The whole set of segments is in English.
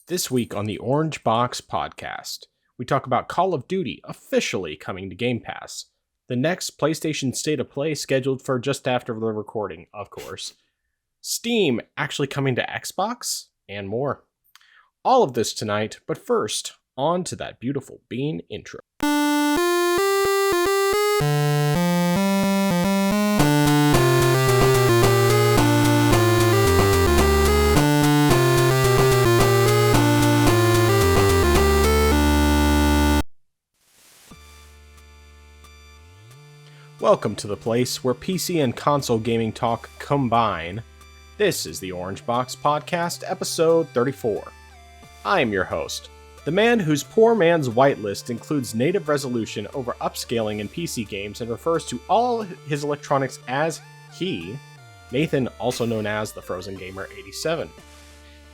This week on the Orange Box podcast, we talk about Call of Duty officially coming to Game Pass, the next PlayStation State of Play scheduled for just after the recording, of course, Steam actually coming to Xbox, and more. All of this tonight, but first, on to that beautiful Bean intro. Welcome to the place where PC and console gaming talk combine. This is the Orange Box Podcast, episode 34. I am your host, the man whose poor man's whitelist includes native resolution over upscaling in PC games and refers to all his electronics as he, Nathan, also known as the Frozen Gamer 87.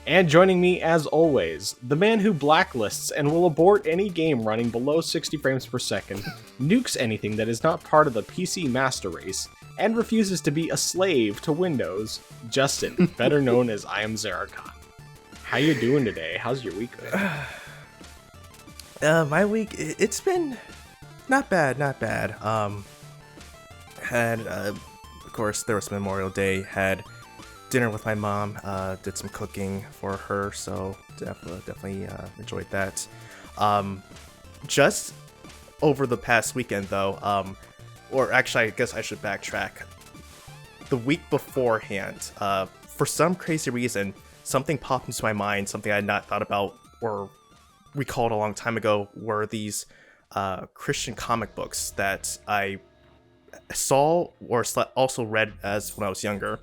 And joining me, as always, the man who blacklists and will abort any game running below 60 frames per second, nukes anything that is not part of the PC master race, and refuses to be a slave to Windows, Justin, better known as I Am Zeracon. How you doing today? How's your week been? My week, it's been not bad. Of course, there was Memorial Day, had dinner with my mom, did some cooking for her, so definitely enjoyed that. Just over the past weekend though, or actually I guess I should backtrack. The week beforehand, for some crazy reason, something popped into my mind, something I had not thought about or recalled a long time ago, were these Christian comic books that I saw or also read as when I was younger.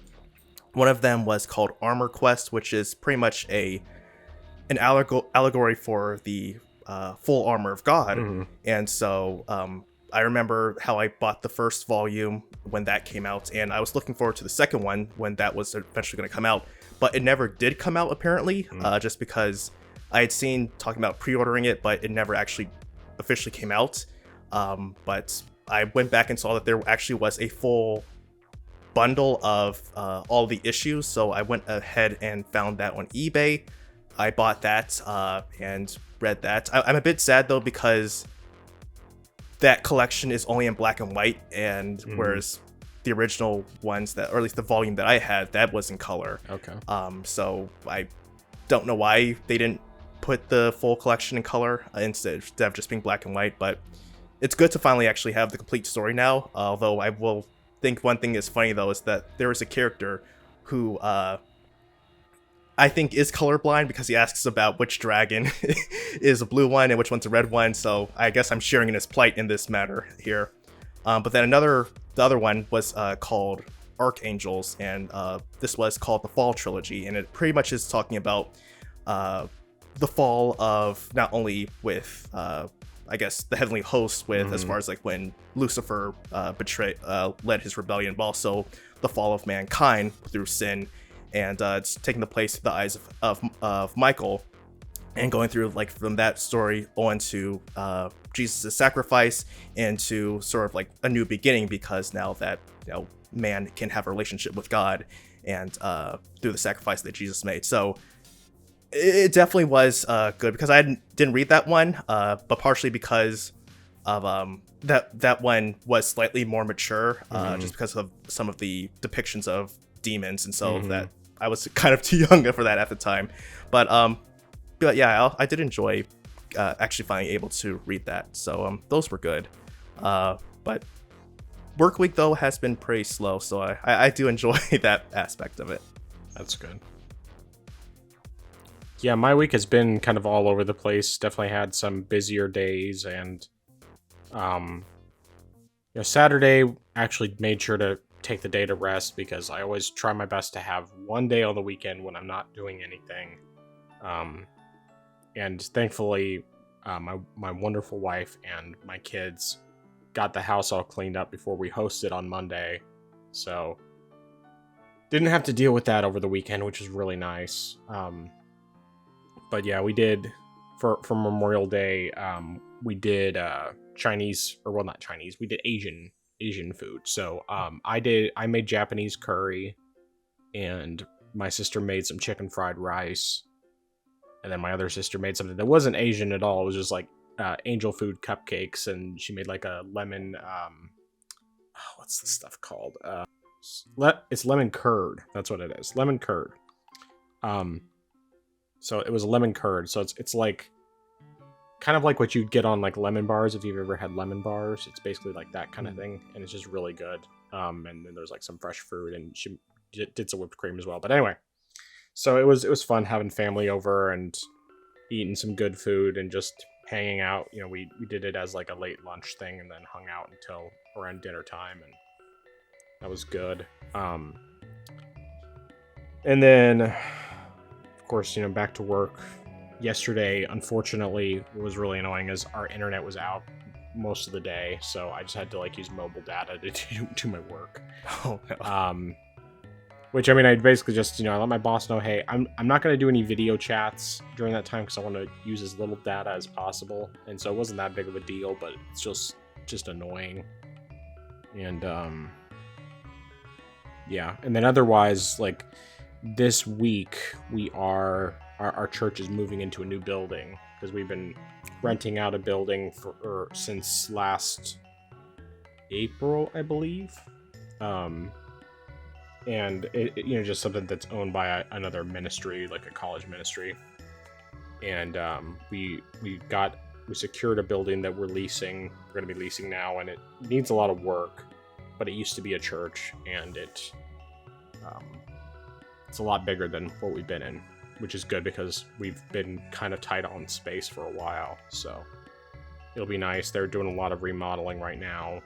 One of them was called Armor Quest, which is pretty much an allegory for the full armor of God. Mm-hmm. And so I remember how I bought the first volume when that came out, and I was looking forward to the second one when that was eventually going to come out. But it never did come out, apparently, just because I had seen talking about pre-ordering it, but it never actually officially came out. But I went back and saw that there actually was a full bundle of all the issues, so I went ahead and found that on eBay. I bought that and read that. I'm a bit sad though, because that collection is only in black and white, and whereas the original ones, that, or at least the volume that I had, that was in color. Okay. So I don't know why they didn't put the full collection in color instead of just being black and white, but it's good to finally actually have the complete story now. Although I will think one thing is funny though, is that there is a character who I think is colorblind, because he asks about which dragon is a blue one and which one's a red one, so I guess I'm sharing in his plight in this matter here. But then the other one was called Archangels, and this was called the Fall Trilogy, and it pretty much is talking about the fall of not only with I guess the heavenly host, with as far as like when Lucifer led his rebellion, but also the fall of mankind through sin, and it's taking the place of the eyes of Michael, and going through like from that story on to Jesus' sacrifice, and to sort of like a new beginning, because now that man can have a relationship with God, and through the sacrifice that Jesus made. So it definitely was good, because I didn't read that one, but partially because of that one was slightly more mature, just because of some of the depictions of demons, and so that I was kind of too young for that at the time. But yeah, I did enjoy actually finally able to read that. So those were good. But work week though has been pretty slow, so I do enjoy that aspect of it. That's good. Yeah, my week has been kind of all over the place. Definitely had some busier days, and Saturday actually made sure to take the day to rest, because I always try my best to have one day on the weekend when I'm not doing anything. And thankfully, my wonderful wife and my kids got the house all cleaned up before we hosted on Monday, so didn't have to deal with that over the weekend, which was really nice. But yeah, we did for Memorial Day. We did Chinese, or well, not Chinese. We did Asian food. So I made Japanese curry, and my sister made some chicken fried rice. And then my other sister made something that wasn't Asian at all. It was just like angel food cupcakes, and she made like a lemon. What's the stuff called? It's lemon curd. That's what it is. Lemon curd. So it was lemon curd. So it's like kind of like what you'd get on like lemon bars if you've ever had lemon bars. It's basically like that kind of thing, and it's just really good. And then there's like some fresh fruit, and she did some whipped cream as well. But anyway, so it was fun having family over and eating some good food and just hanging out. You know, we did it as like a late lunch thing, and then hung out until around dinner time, and that was good. And then, of course, you know, back to work. Yesterday, unfortunately, what was really annoying is our internet was out most of the day, so I just had to like use mobile data to do my work. Oh no. Which, I mean, I basically just, you know, I let my boss know, hey, I'm not going to do any video chats during that time because I want to use as little data as possible. And so it wasn't that big of a deal, but it's just annoying. And yeah, and then otherwise, like this week our church is moving into a new building because we've been renting out a building since last April, I believe. And it you know, just something that's owned by another ministry, like a college ministry. And we secured a building that we're leasing. We're going to be leasing now, and it needs a lot of work, but it used to be a church, and it's a lot bigger than what we've been in, which is good because we've been kind of tight on space for a while. So it'll be nice. They're doing a lot of remodeling right now.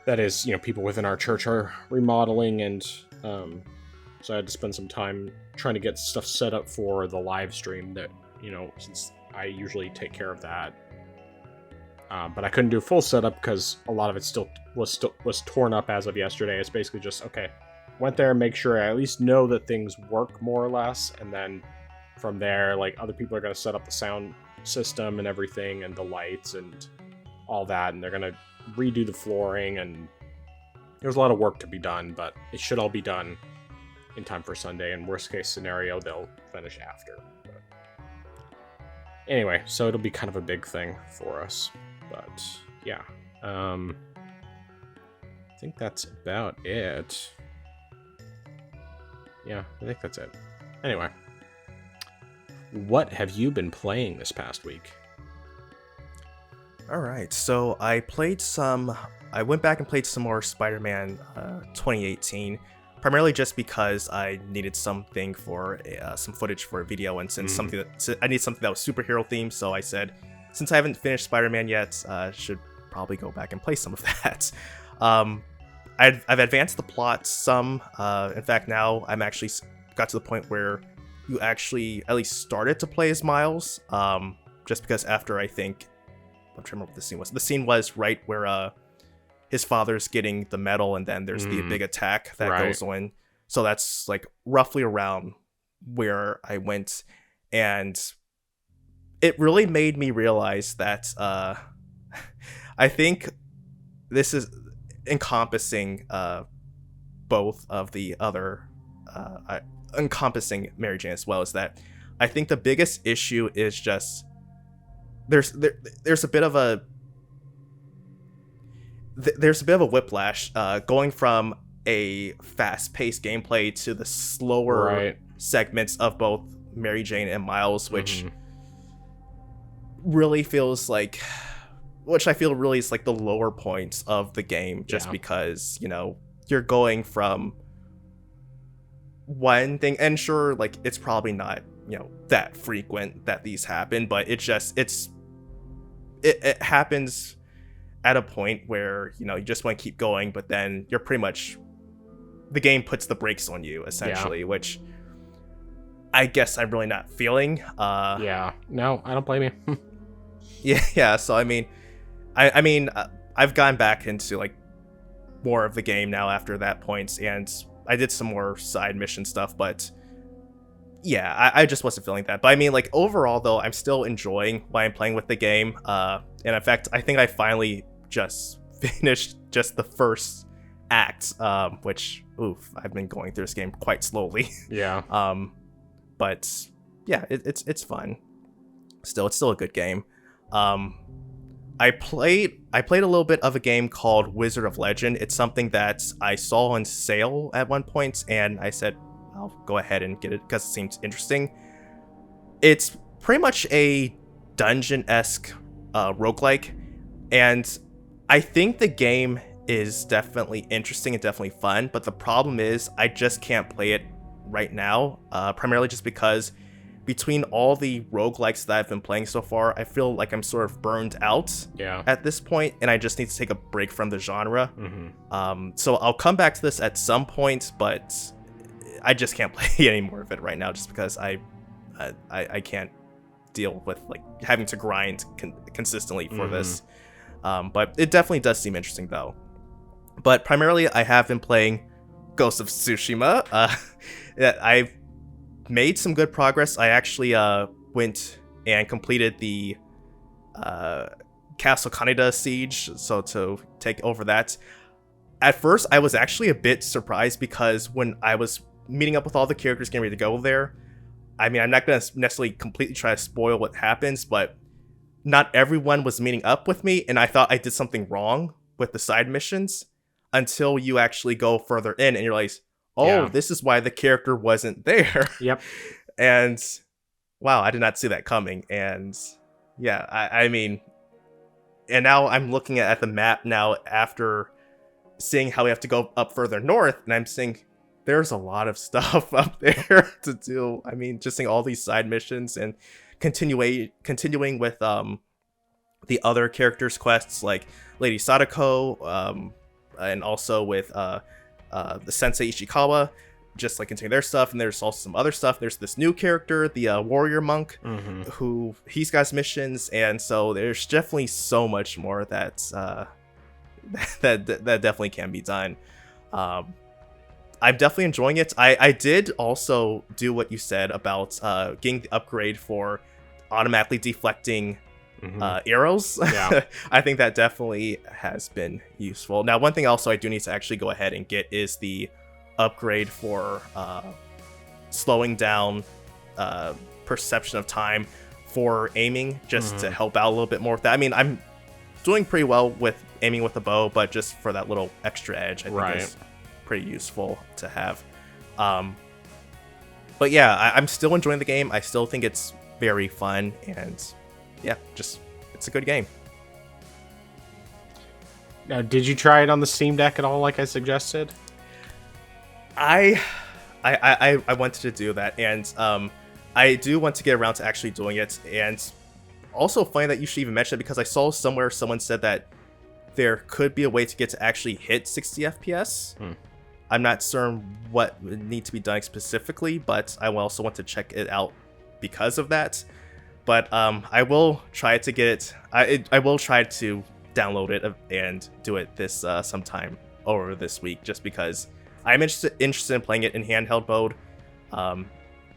That is, you know, people within our church are remodeling, and so I had to spend some time trying to get stuff set up for the live stream that, you know, since I usually take care of that. But I couldn't do a full setup because a lot of it was torn up as of yesterday. It's basically just, okay, went there, make sure I at least know that things work more or less, and then from there, like, other people are going to set up the sound system and everything, and the lights and all that, and they're going to redo the flooring, and there's a lot of work to be done, but it should all be done in time for Sunday, and worst case scenario, they'll finish after. But anyway, so it'll be kind of a big thing for us, but yeah, I think that's about it. Yeah, I think that's it. Anyway, what have you been playing this past week? Alright, so I went back and played some more Spider-Man 2018, primarily just because I needed something for some footage for a video, and since I need something that was superhero themed, so I said, since I haven't finished Spider-Man yet, I should probably go back and play some of that. I've advanced the plot some. In fact, now I'm actually got to the point where you actually at least started to play as Miles, just because after, I think, I'm trying to remember what the scene was. The scene was right where his father's getting the medal, and then there's the big attack that goes on. So that's like roughly around where I went, and it really made me realize that I think this is encompassing both of the other encompassing Mary Jane as well, is that I think the biggest issue is just there's a bit of a whiplash going from a fast-paced gameplay to the slower segments of both Mary Jane and Miles, which really feels like, which I feel really is like the lower points of the game, just because, you know, you're going from one thing, and sure, like, it's probably not, you know, that frequent that these happen, but it happens at a point where, you know, you just want to keep going, but then you're pretty much, the game puts the brakes on you, essentially, which I guess I'm really not feeling. No, I don't blame you. yeah, so I mean, I've gone back into like more of the game now after that point, and I did some more side mission stuff, but yeah, I just wasn't feeling that. But I mean, like, overall though, I'm still enjoying why I'm playing with the game. And in fact, I think I finally just finished just the first act, which, I've been going through this game quite slowly. Yeah. But yeah, it's fun. It's still a good game. I played a little bit of a game called Wizard of Legend. It's something that I saw on sale at one point, and I said I'll go ahead and get it because it seems interesting. It's pretty much a dungeon-esque roguelike, and I think the game is definitely interesting and definitely fun, but the problem is I just can't play it right now, primarily just because between all the roguelikes that I've been playing so far, I feel like I'm sort of burned out at this point, and I just need to take a break from the genre. So I'll come back to this at some point, but I just can't play any more of it right now just because I can't deal with like having to grind consistently for this. But it definitely does seem interesting though. But primarily I have been playing Ghost of Tsushima. I've made some good progress. I actually went and completed the Castle Kaneda siege, so to take over that. At first, I was actually a bit surprised because when I was meeting up with all the characters getting ready to go there, I mean, I'm not going to necessarily completely try to spoil what happens, but not everyone was meeting up with me, and I thought I did something wrong with the side missions until you actually go further in and you realize, oh, this is why the character wasn't there. Yep. And wow, I did not see that coming. And yeah, I mean, and now I'm looking at the map now after seeing how we have to go up further north, and I'm saying there's a lot of stuff up there to do. I mean, just seeing all these side missions and continuing with the other characters' quests like Lady Sadako, and also with the Sensei Ishikawa, just like continuing their stuff. And there's also some other stuff. There's this new character, the warrior monk, who he's got missions, and so there's definitely so much more that that definitely can be done. I'm definitely enjoying it. I did also do what you said about getting the upgrade for automatically deflecting arrows. Yeah. I think that definitely has been useful. Now, one thing also I do need to actually go ahead and get is the upgrade for slowing down perception of time for aiming, just to help out a little bit more with that. I mean, I'm doing pretty well with aiming with the bow, but just for that little extra edge, I think is pretty useful to have. But yeah, I'm still enjoying the game. I still think it's very fun, and yeah, just it's a good game. Now, did you try it on the Steam Deck at all, like I suggested? I wanted to do that, and I do want to get around to actually doing it. And also funny that you should even mention it, because I saw somewhere someone said that there could be a way to get to actually hit 60 FPS. I'm not certain what would need to be done specifically, but I also want to check it out because of that. But I will try to get it. I will try to download it and do it this sometime over this week, just because I'm interested in playing it in handheld mode.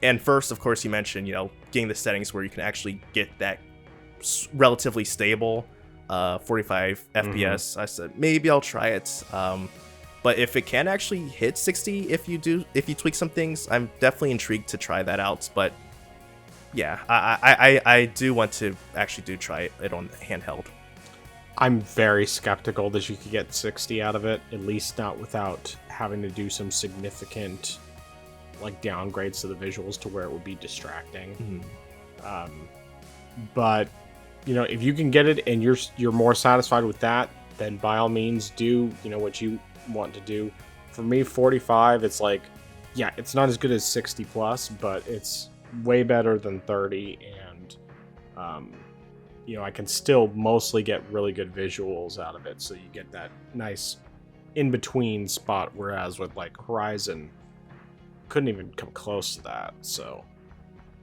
And first, of course, you mentioned, getting the settings where you can actually get that relatively stable 45 FPS. I said maybe I'll try it. But if it can actually hit 60, if you tweak some things, I'm definitely intrigued to try that out. But yeah, I do want to actually try it on handheld. I'm very skeptical that you could get 60 out of it, at least not without having to do some significant downgrades to the visuals to where it would be distracting. But if you can get it and you're more satisfied with that, then by all means do what you want to do. For me, 45, it's it's not as good as 60 plus, but it's way better than 30, and I can still mostly get really good visuals out of it, so you get that nice in-between spot, whereas with Horizon couldn't even come close to that. So,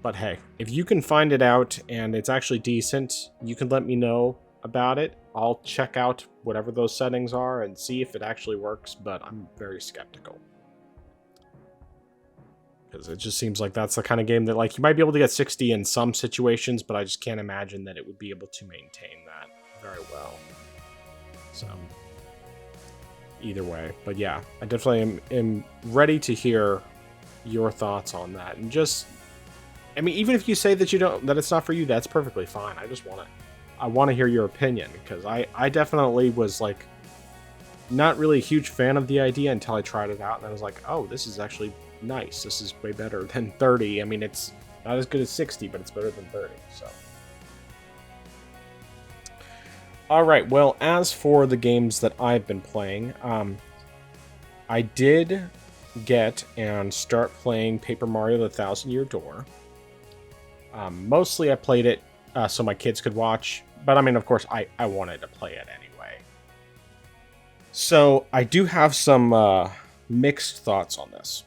but hey, if you can find it out and it's actually decent, you can let me know about it. I'll check out whatever those settings are and see if it actually works, but I'm very skeptical, because it just seems like that's the kind of game that you might be able to get 60 in some situations, but I just can't imagine that it would be able to maintain that very well. So either way, but yeah, I definitely am ready to hear your thoughts on that, and just I mean, even if you say that you don't, that it's not for you, that's perfectly fine. I want to hear your opinion, because I definitely was like not really a huge fan of the idea until I tried it out, and I was like, oh, this is actually nice. This is way better than 30. I mean, it's not as good as 60, but it's better than 30. So, all right. Well, as for the games that I've been playing, I did get and start playing Paper Mario: The Thousand Year Door. Mostly I played it so my kids could watch, but I mean, of course, I wanted to play it anyway. So I do have some mixed thoughts on this.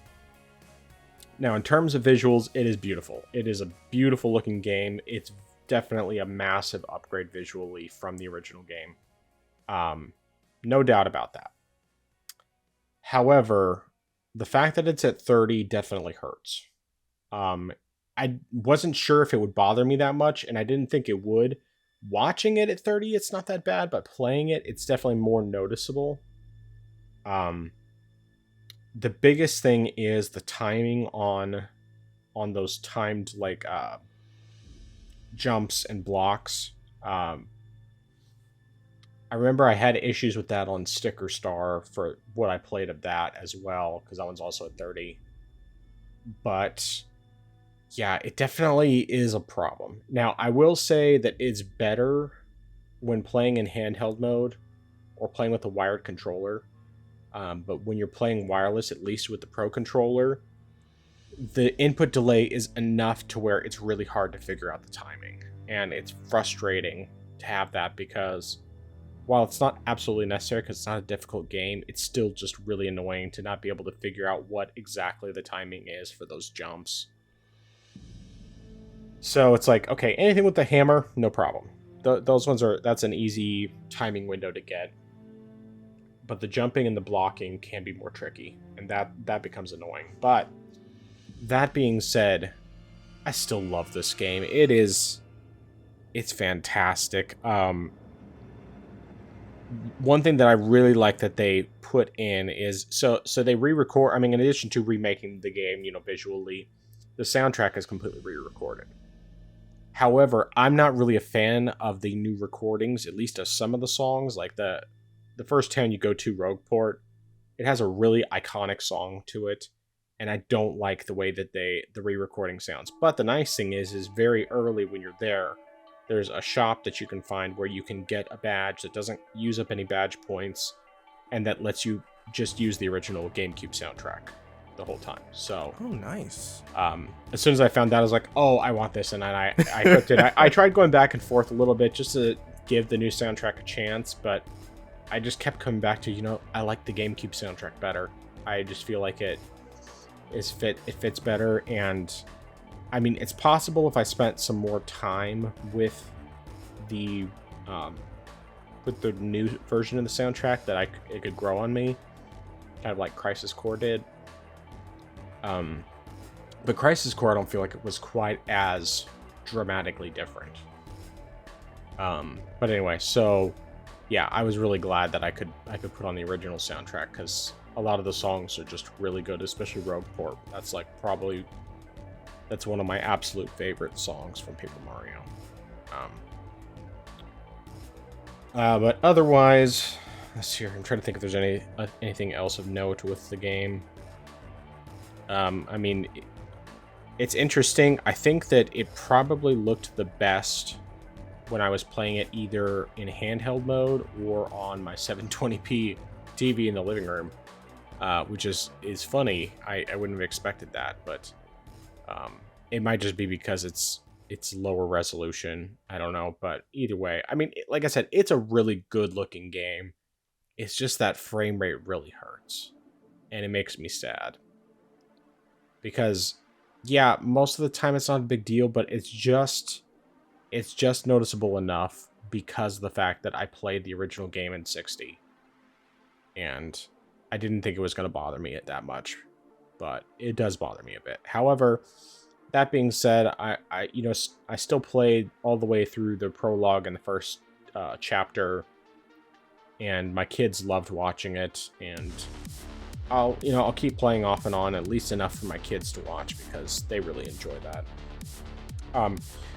Now, in terms of visuals, it is beautiful. It is a beautiful looking game. It's definitely a massive upgrade visually from the original game. No doubt about that. However, the fact that it's at 30 definitely hurts. I wasn't sure if it would bother me that much, and I didn't think it would. Watching it at 30, it's not that bad, but playing it, it's definitely more noticeable. The biggest thing is the timing on those timed like jumps and blocks. I remember I had issues with that on Sticker Star for what I played of that as well, because that one's also at 30. But yeah, it definitely is a problem. Now, I will say that it's better when playing in handheld mode or playing with a wired controller. But when you're playing wireless, at least with the Pro Controller, the input delay is enough to where it's really hard to figure out the timing. And it's frustrating to have that, because while it's not absolutely necessary because it's not a difficult game, it's still just really annoying to not be able to figure out what exactly the timing is for those jumps. So it's like, okay, anything with the hammer, no problem. Those ones that's an easy timing window to get. But the jumping and the blocking can be more tricky, and that becomes annoying. But that being said, I still love this game. It's fantastic. One thing that I really like that they put in is so they re-record. I mean, in addition to remaking the game, visually, the soundtrack is completely re-recorded. However, I'm not really a fan of the new recordings, at least of some of the songs. Like the first town you go to, Rogueport, it has a really iconic song to it, and I don't like the way that the re-recording sounds. But the nice thing is very early when you're there's a shop that you can find where you can get a badge that doesn't use up any badge points, and that lets you just use the original GameCube soundtrack the whole time. So, oh, nice. As soon as I found that, I was like, oh, I want this, and I clicked it. I tried going back and forth a little bit just to give the new soundtrack a chance, but I just kept coming back to, I like the GameCube soundtrack better. I just feel like it fits better, and I mean, it's possible if I spent some more time with the new version of the soundtrack that it could grow on me, kind of like Crisis Core did. But Crisis Core, I don't feel like it was quite as dramatically different. But anyway, so yeah, I was really glad that I could put on the original soundtrack, because a lot of the songs are just really good, especially Rogueport. That's one of my absolute favorite songs from Paper Mario. But otherwise, let's see here. I'm trying to think if there's anything else of note with the game. I mean, it's interesting. I think that it probably looked the best when I was playing it either in handheld mode or on my 720p TV in the living room, which is funny. I wouldn't have expected that, but it might just be because it's lower resolution. I don't know, but either way, I mean, like I said, it's a really good looking game. It's just that frame rate really hurts, and it makes me sad. Because, yeah, most of the time it's not a big deal, but it's just noticeable enough because of the fact that I played the original game in 60. And I didn't think it was going to bother me that much, but it does bother me a bit. However, that being said, I still played all the way through the prologue and the first chapter, and my kids loved watching it, and I'll keep playing off and on, at least enough for my kids to watch because they really enjoy that.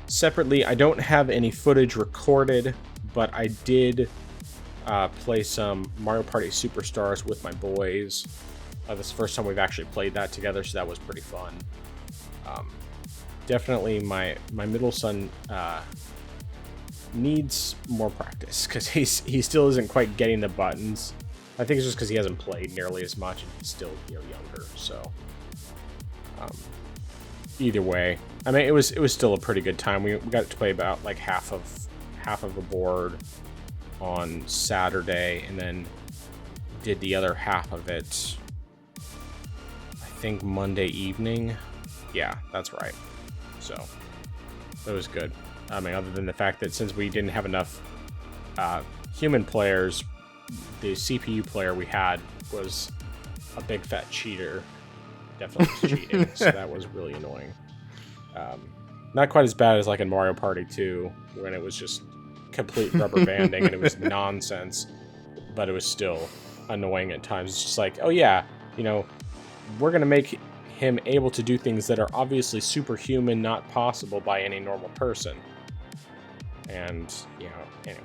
Separately, I don't have any footage recorded, but I did play some Mario Party Superstars with my boys. This is the first time we've actually played that together, so that was pretty fun. Definitely my middle son needs more practice because he still isn't quite getting the buttons. I think it's just because he hasn't played nearly as much and he's still younger. So either way, I mean it was still a pretty good time. We got to play about like half of the board on Saturday, and then did the other half of it I think Monday evening. Yeah, that's right. So that was good. I mean, other than the fact that since we didn't have enough human players, the CPU player we had was a big fat cheater. Definitely was cheating, so that was really annoying. Not quite as bad as like in Mario Party 2, when it was just complete rubber banding and it was nonsense, but it was still annoying at times. It's just like, oh yeah, we're gonna make him able to do things that are obviously superhuman, not possible by any normal person. And anyway.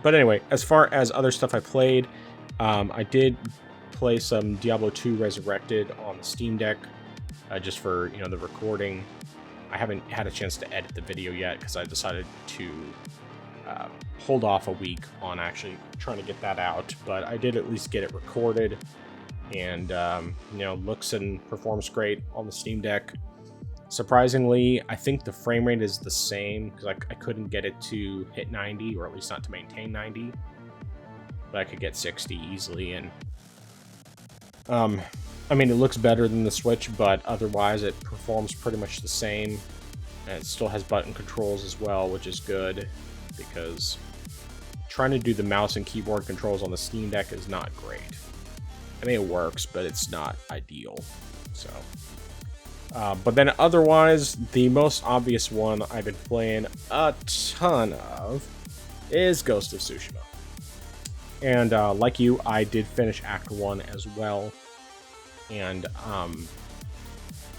But anyway, as far as other stuff I played, I did play some Diablo 2 Resurrected on the Steam Deck, just for the recording. I haven't had a chance to edit the video yet because I decided to hold off a week on actually trying to get that out, but I did at least get it recorded, and looks and performs great on the Steam Deck. Surprisingly, I think the frame rate is the same because I couldn't get it to hit 90, or at least not to maintain 90, but I could get 60 easily. And I mean, it looks better than the Switch, but otherwise it performs pretty much the same, and it still has button controls as well, which is good because trying to do the mouse and keyboard controls on the Steam Deck is not great. I mean, it works, but it's not ideal. So but then otherwise, the most obvious one I've been playing a ton of is Ghost of Tsushima. And like you, I did finish Act 1 as well. And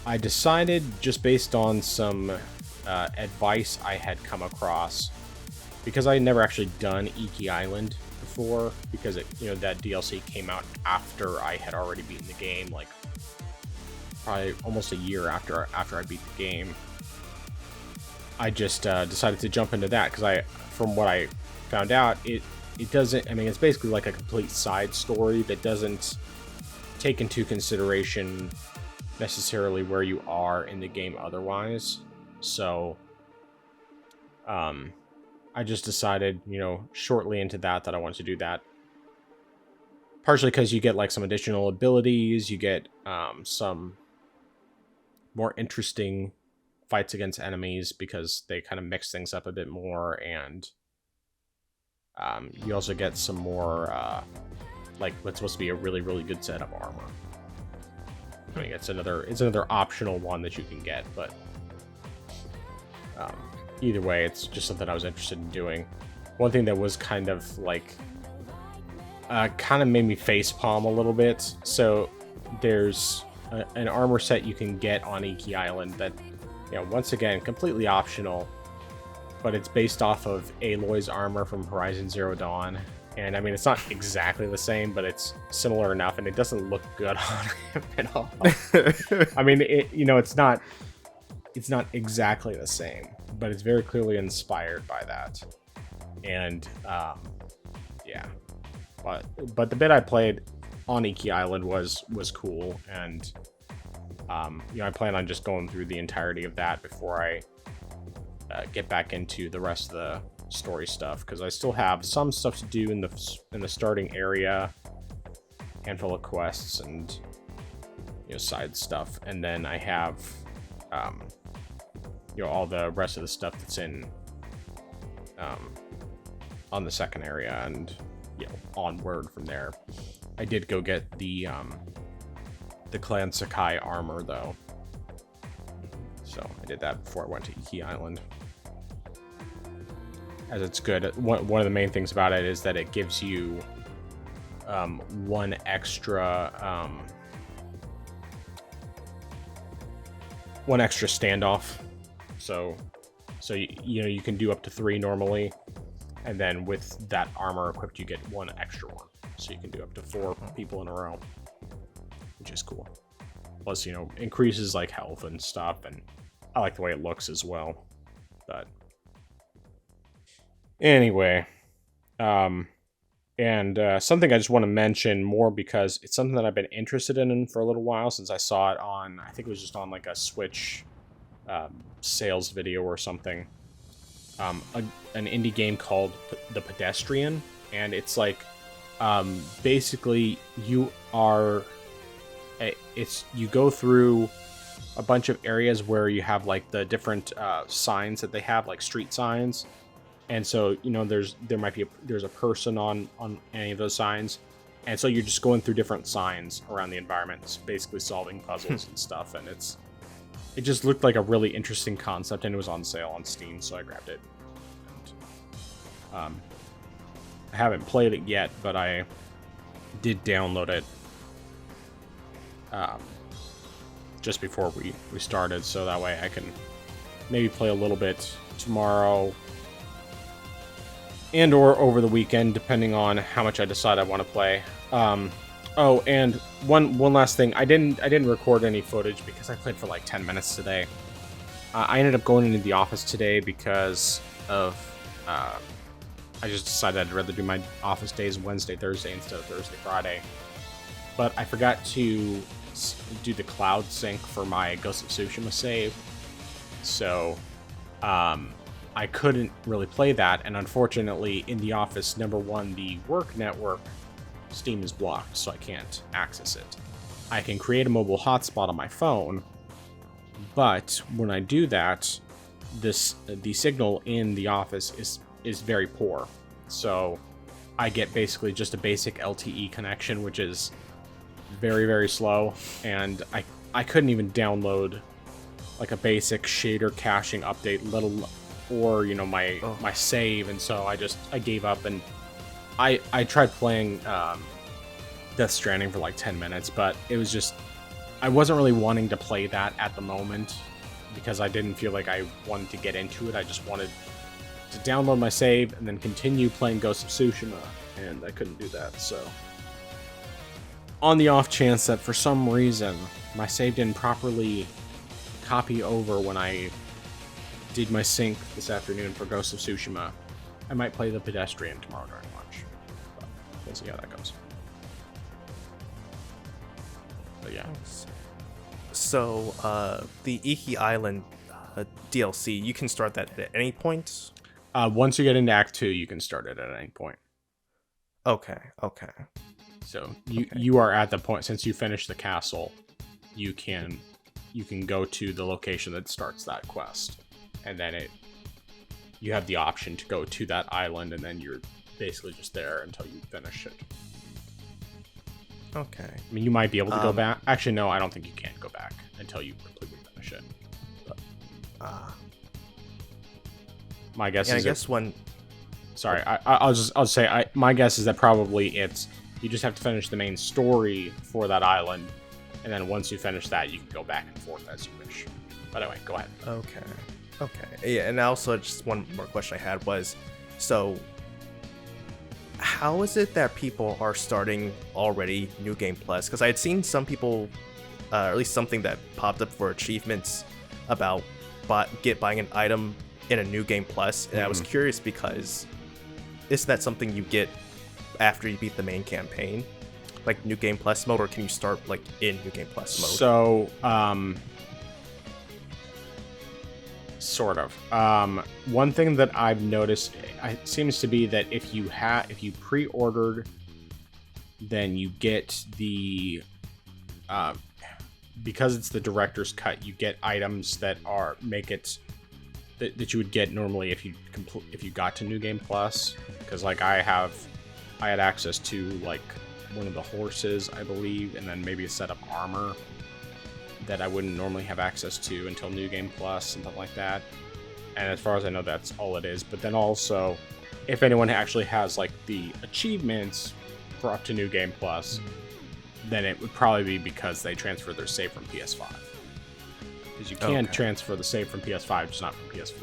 I decided, just based on some advice I had come across, because I had never actually done Iki Island before, because that DLC came out after I had already beaten the game, like probably almost a year after I beat the game. I just decided to jump into that because from what I found out, it doesn't. I mean, it's basically like a complete side story that doesn't take into consideration necessarily where you are in the game otherwise. So, I just decided, shortly into that I wanted to do that. Partially because you get like some additional abilities, you get some more interesting fights against enemies because they kind of mix things up a bit more, and you also get some more like what's supposed to be a really, really good set of armor. I mean, it's another optional one that you can get, but either way, it's just something I was interested in doing. One thing that was kind of like kind of made me facepalm a little bit. So there's an armor set you can get on Iki Island that, once again, completely optional, but it's based off of Aloy's armor from Horizon Zero Dawn. And I mean, it's not exactly the same, but it's similar enough, and it doesn't look good on him at all. I mean, it's not exactly the same, but it's very clearly inspired by that. And yeah, but the bit I played on Iki Island was cool, and I plan on just going through the entirety of that before I get back into the rest of the story stuff, because I still have some stuff to do in the starting area, handful of quests and side stuff, and then I have all the rest of the stuff that's in on the second area, and onward from there. I did go get the Clan Sakai armor though, so I did that before I went to Iki Island, as it's good. One of the main things about it is that it gives you one extra standoff. So you can do up to 3 normally, and then with that armor equipped, you get 1 extra one. So you can do up to 4 people in a row, which is cool. Plus, increases like health and stuff, and I like the way it looks as well. But anyway, and something I just want to mention more because it's something that I've been interested in for a little while since I saw it on, I think it was just on like a Switch sales video or something. An indie game called The Pedestrian, and it's like basically you go through a bunch of areas where you have like the different signs that they have, like street signs. And so, there's a person on any of those signs. And so you're just going through different signs around the environment, basically solving puzzles and stuff. And it just looked like a really interesting concept, and it was on sale on Steam, so I grabbed it. And, I haven't played it yet, but I did download it just before we started, so that way I can maybe play a little bit tomorrow and or over the weekend, depending on how much I decide I want to play. Oh, and one last thing. I didn't record any footage because I played for like 10 minutes today. I ended up going into the office today because of I just decided I'd rather do my office days Wednesday, Thursday instead of Thursday, Friday. But I forgot to do the cloud sync for my Ghost of Tsushima save, so I couldn't really play that, and unfortunately in the office, number one, the work network, Steam is blocked, so I can't access it. I can create a mobile hotspot on my phone, but when I do that, the signal in the office is very poor. So I get basically just a basic LTE connection, which is very, very slow, and I couldn't even download like a basic shader caching update, or my save, and so I gave up, and I tried playing Death Stranding for like 10 minutes, but it was just, I wasn't really wanting to play that at the moment because I didn't feel like I wanted to get into it. I just wanted to download my save and then continue playing Ghost of Tsushima, and I couldn't do that. So on the off chance that for some reason my save didn't properly copy over when I did my sync this afternoon for Ghost of Tsushima, I might play The Pedestrian tomorrow during lunch. But we'll see how that goes. But yeah. So, the Iki Island DLC, you can start that at any point? Once you get into Act 2, you can start it at any point. Okay. So you are at the point, since you finished the castle, you can go to the location that starts that quest. And then you have the option to go to that island, and then you're basically just there until you finish it. Okay. I mean, you might be able to go back. Actually, no, I don't think you can go back until you completely finish it. But, my guess is. I guess when. Sorry, I'll say my guess is that probably you just have to finish the main story for that island, and then once you finish that, you can go back and forth as you wish. But anyway, go ahead. Okay. Yeah, and also just one more question I had was, so how is it that people are starting already New Game Plus? Because I had seen some people, or at least something that popped up for achievements about buying an item in a New Game Plus, and I was curious because isn't that something you get after you beat the main campaign, like New Game Plus mode, or can you start like in New Game Plus mode? So, sort of. One thing that I've noticed seems to be that if you pre-ordered, then you get the because it's the director's cut, you get items that that you would get normally if you got to New Game Plus. Because like I had access to like one of the horses, I believe, and then maybe a set of armor that I wouldn't normally have access to until New Game Plus, something like that. And as far as I know, that's all it is. But then also, if anyone actually has like the achievements, for up to New Game Plus, then it would probably be because they transferred their save from PS5. Because you can transfer the save from PS5, just not from PS4.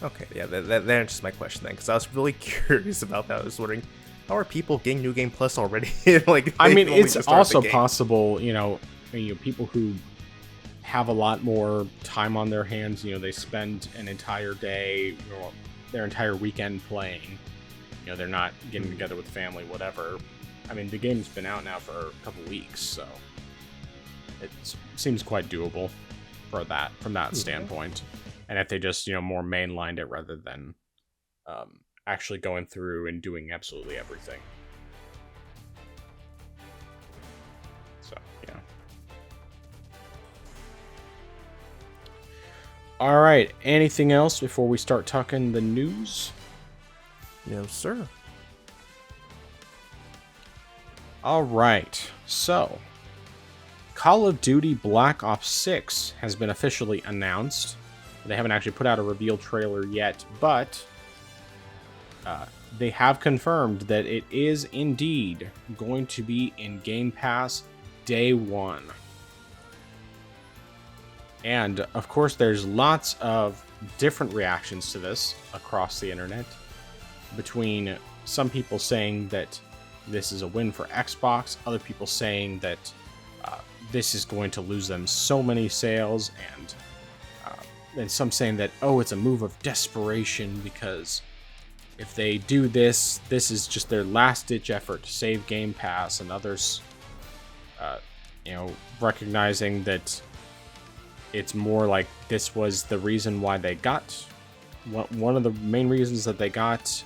Okay, yeah, that answers my question then, because I was really curious about that. I was wondering, how are people getting New Game Plus already? Like, I mean, it's also possible, people who have a lot more time on their hands, they spend an entire day, their entire weekend playing. They're not getting together with family, whatever. I mean, the game's been out now for a couple weeks, so it seems quite doable from that standpoint. And if they just, more mainlined it rather than actually going through and doing absolutely everything. So, yeah. All right. Anything else before we start talking the news? No, sir. All right. So, Call of Duty Black Ops 6 has been officially announced. They haven't actually put out a reveal trailer yet, but they have confirmed that it is indeed going to be in Game Pass day one. And, of course, there's lots of different reactions to this across the internet, between some people saying that this is a win for Xbox, other people saying that this is going to lose them so many sales, and some saying that, it's a move of desperation because if they do this is just their last-ditch effort to save Game Pass, and others, recognizing that it's more like this was the reason why they got, one of the main reasons that they got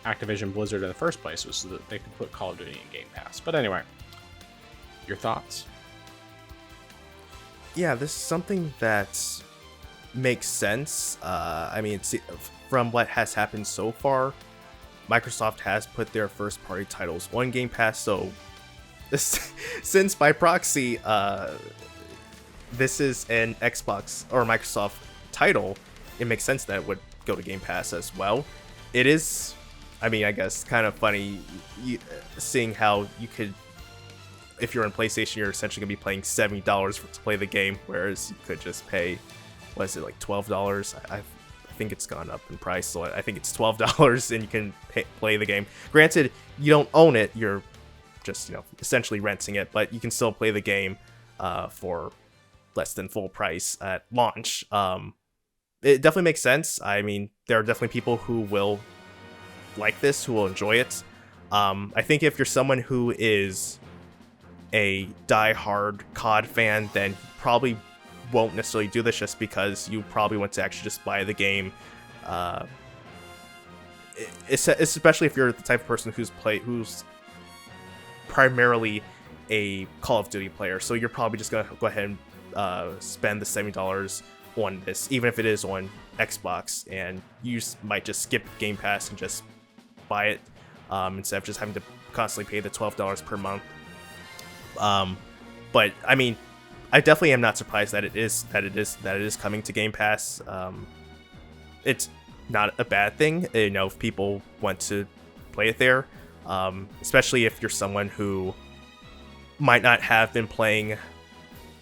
Activision Blizzard in the first place was so that they could put Call of Duty in Game Pass. But anyway, your thoughts? Yeah, this is something that makes sense. I mean, from what has happened so far, Microsoft has put their first-party titles on Game Pass, so since by proxy, this is an Xbox or Microsoft title, it makes sense that it would go to Game Pass as well. It is, I mean, I guess kind of funny seeing how you could, if you're on PlayStation, you're essentially going to be paying $70 to play the game, whereas you could just pay, what is it, like $12? I think it's gone up in price, so I think it's $12 and you can play the game. Granted, you don't own it, you're just, essentially renting it, but you can still play the game for less than full price at launch. It definitely makes sense. I mean, there are definitely people who will like this, who will enjoy it. I think if you're someone who is a die-hard COD fan, then you probably won't necessarily do this just because you probably want to actually just buy the game. Especially if you're the type of person who's primarily a Call of Duty player, so you're probably just gonna go ahead and spend the $70 on this, even if it is on Xbox, and you might just skip Game Pass and just buy it instead of just having to constantly pay the $12 per month. But I mean, I definitely am not surprised that it is coming to Game Pass. It's not a bad thing, if people want to play it there, especially if you're someone who might not have been playing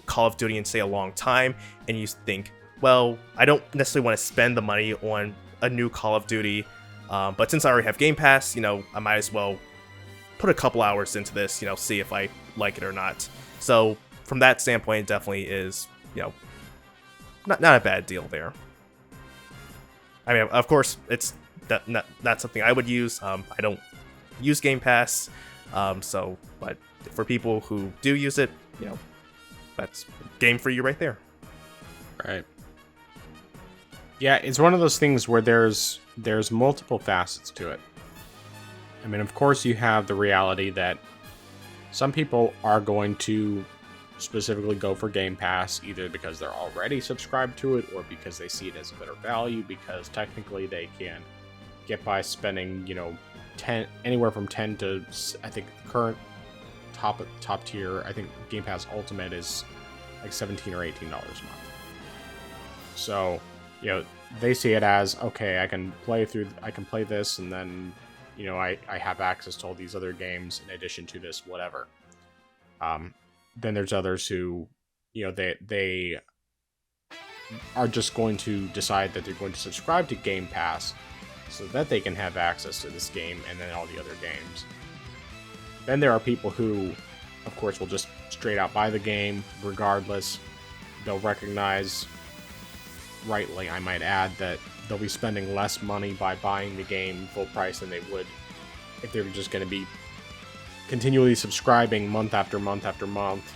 Call of Duty in, say, a long time, and you think, well, I don't necessarily want to spend the money on a new Call of Duty, but since I already have Game Pass, I might as well put a couple hours into this, see if I like it or not. So from that standpoint, it definitely is, not a bad deal there. I mean, of course, it's not something I would use. I don't use Game Pass, but for people who do use it, that's game for you right there. Right. Yeah, it's one of those things where there's multiple facets to it. I mean, of course, you have the reality that some people are going to specifically go for Game Pass, either because they're already subscribed to it or because they see it as a better value, because technically they can get by spending, anywhere from 10 to, I think, current top tier, I think Game Pass Ultimate is like $17 or $18 a month. So, they see it as, okay, I can play this, and then, I have access to all these other games in addition to this, whatever. Then there's others who, they are just going to decide that they're going to subscribe to Game Pass so that they can have access to this game and then all the other games. Then there are people who, of course, will just straight out buy the game regardless. They'll recognize, rightly I might add, that they'll be spending less money by buying the game full price than they would if they were just going to be continually subscribing month after month after month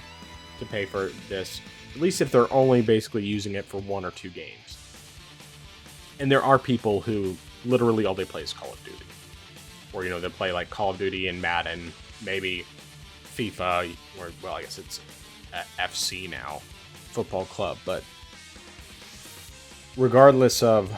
to pay for this, at least if they're only basically using it for 1 or 2 games. And there are people who literally all they play is Call of Duty. Or, they play like Call of Duty and Madden, maybe FIFA, or, well, I guess it's FC now, Football Club, but regardless of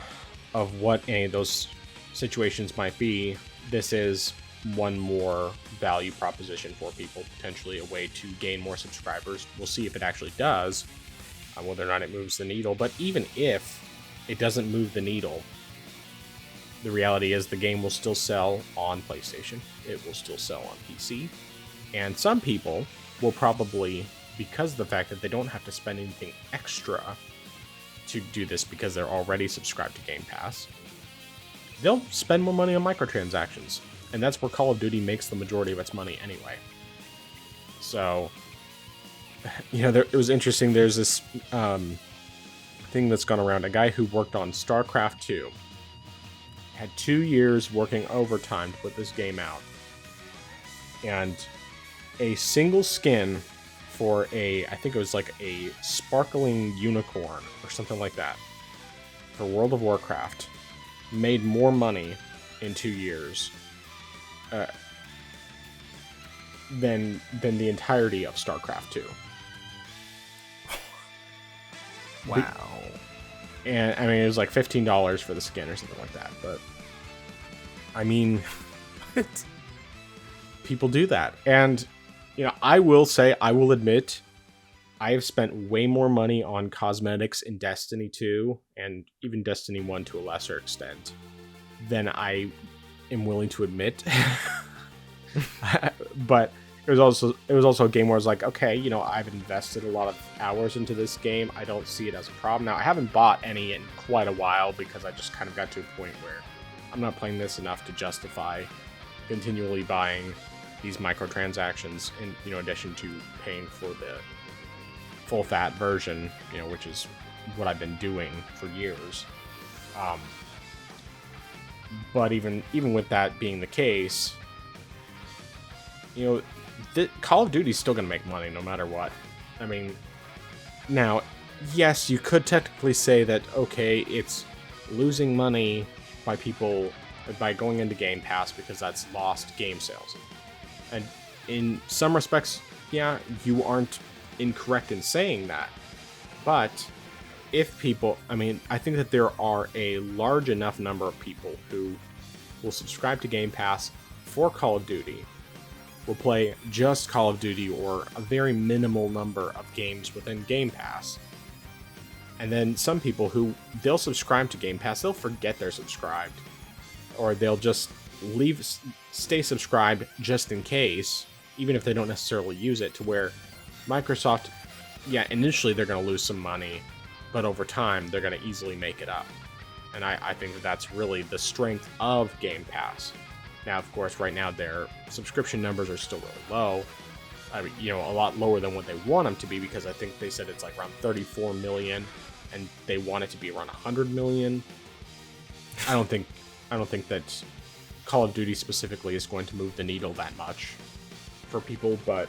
what any of those situations might be, this is one more value proposition for people, potentially a way to gain more subscribers. We'll see if it actually does, whether or not it moves the needle. But even if it doesn't move the needle, the reality is the game will still sell on PlayStation. It will still sell on PC. And some people will probably, because of the fact that they don't have to spend anything extra to do this because they're already subscribed to Game Pass, they'll spend more money on microtransactions. And that's where Call of Duty makes the majority of its money anyway. So, it was interesting. There's this thing that's gone around. A guy who worked on StarCraft 2 had 2 years working overtime to put this game out. And a single skin for I think it was like a sparkling unicorn or something like that for World of Warcraft made more money in 2 years than the entirety of StarCraft 2. Wow. And I mean, it was like $15 for the skin or something like that. But I mean, people do that. And, I will admit, I have spent way more money on cosmetics in Destiny 2 and even Destiny 1 to a lesser extent than I am willing to admit. But it was also a game where I was like, okay, I've invested a lot of hours into this game. I don't see it as a problem. Now, I haven't bought any in quite a while because I just kind of got to a point where I'm not playing this enough to justify continually buying these microtransactions in addition to paying for the full fat version, which is what I've been doing for years. But even with that being the case, Call of Duty is still going to make money no matter what. I mean, now, yes, you could technically say that, okay, it's losing money by going into Game Pass because that's lost game sales. And in some respects, yeah, you aren't incorrect in saying that. But if people, I think that there are a large enough number of people who will subscribe to Game Pass for Call of Duty, will play just Call of Duty or a very minimal number of games within Game Pass. And then some people who, they'll subscribe to Game Pass, they'll forget they're subscribed. Or they'll just stay subscribed just in case, even if they don't necessarily use it, to where Microsoft, yeah, initially they're going to lose some money, but over time they're going to easily make it up. And I think that that's really the strength of Game Pass. Now, of course, right now their subscription numbers are still really low. A lot lower than what they want them to be, because I think they said it's like around 34 million, and they want it to be around 100 million. I don't think that Call of Duty specifically is going to move the needle that much for people, but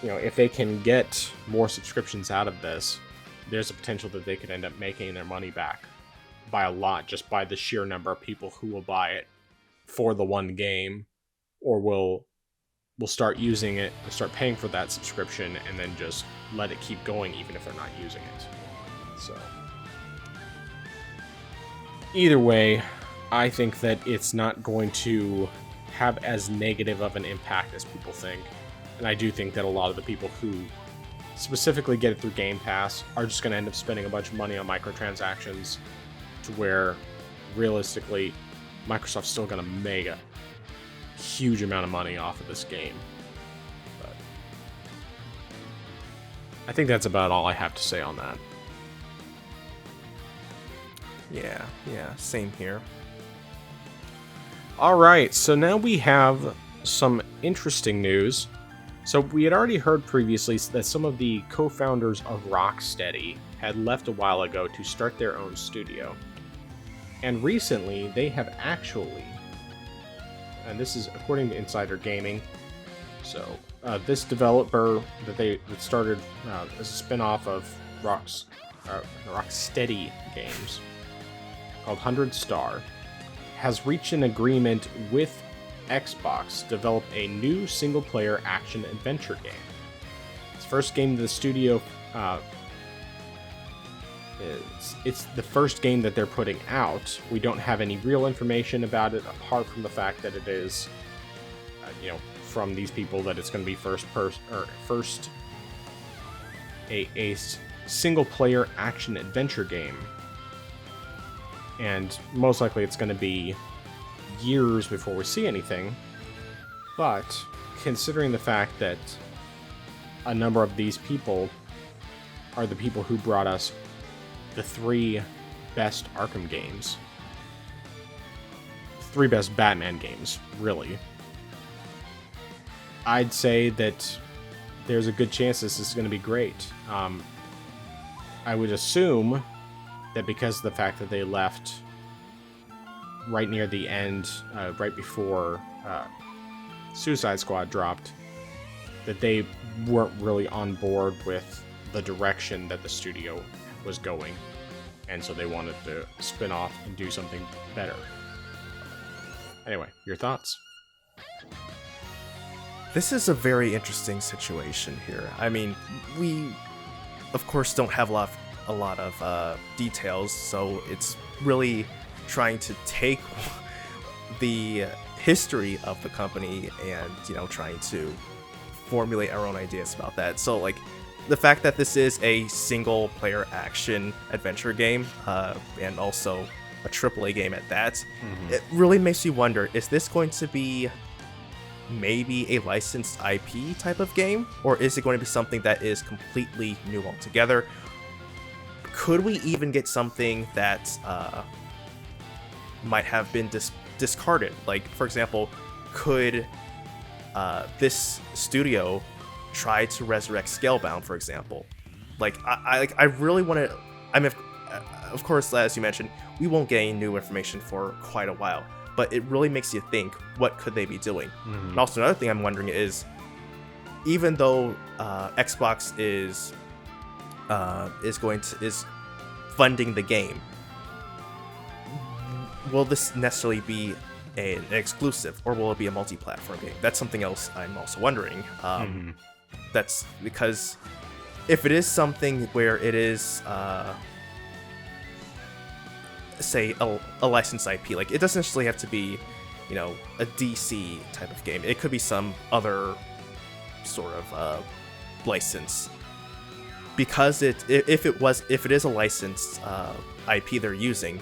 if they can get more subscriptions out of this, there's a potential that they could end up making their money back by a lot, just by the sheer number of people who will buy it for the one game, or will start using it, start paying for that subscription, and then just let it keep going even if they're not using it. So either way, I think that it's not going to have as negative of an impact as people think. And I do think that a lot of the people who specifically get it through Game Pass are just going to end up spending a bunch of money on microtransactions to where realistically Microsoft's still going to make a huge amount of money off of this game. But I think that's about all I have to say on that. Yeah, same here. All right, so now we have some interesting news. So we had already heard previously that some of the co-founders of Rocksteady had left a while ago to start their own studio. And recently, they have actually, and this is according to Insider Gaming, so this developer that started as a spin-off of Rocksteady Games, called 100 Star, has reached an agreement with Xbox to develop a new single-player action-adventure game. It's the first game the studio it's the first game that they're putting out. We don't have any real information about it apart from the fact that it is, from these people that it's going to be a single-player action-adventure game. And most likely it's going to be years before we see anything. But considering the fact that a number of these people are the people who brought us the 3 best Arkham games, 3 best Batman games, really, I'd say that there's a good chance this is going to be great. I would assume that because of the fact that they left right near the end, right before Suicide Squad dropped, that they weren't really on board with the direction that the studio was going, and so they wanted to spin off and do something better. Anyway, your thoughts? This is a very interesting situation here. I mean, we, of course, don't have a lot of details, so it's really trying to take the history of the company and, trying to formulate our own ideas about that. So, like, the fact that this is a single-player action-adventure game, and also a AAA game at that, it really makes you wonder, is this going to be maybe a licensed IP type of game? Or is it going to be something that is completely new altogether? Could we even get something that might have been discarded? Like, for example, could this studio try to resurrect Scalebound, for example? Like, I really want to. I mean, of course, as you mentioned, we won't get any new information for quite a while, but it really makes you think, what could they be doing? And also, another thing I'm wondering is, even though Xbox is funding the game, will this necessarily be an exclusive, or will it be a multi-platform game? That's something else I'm also wondering. That's because if it is something where it is, say, a licensed IP, like, it doesn't necessarily have to be, a DC type of game. It could be some other sort of license. Because if it is a licensed IP they're using,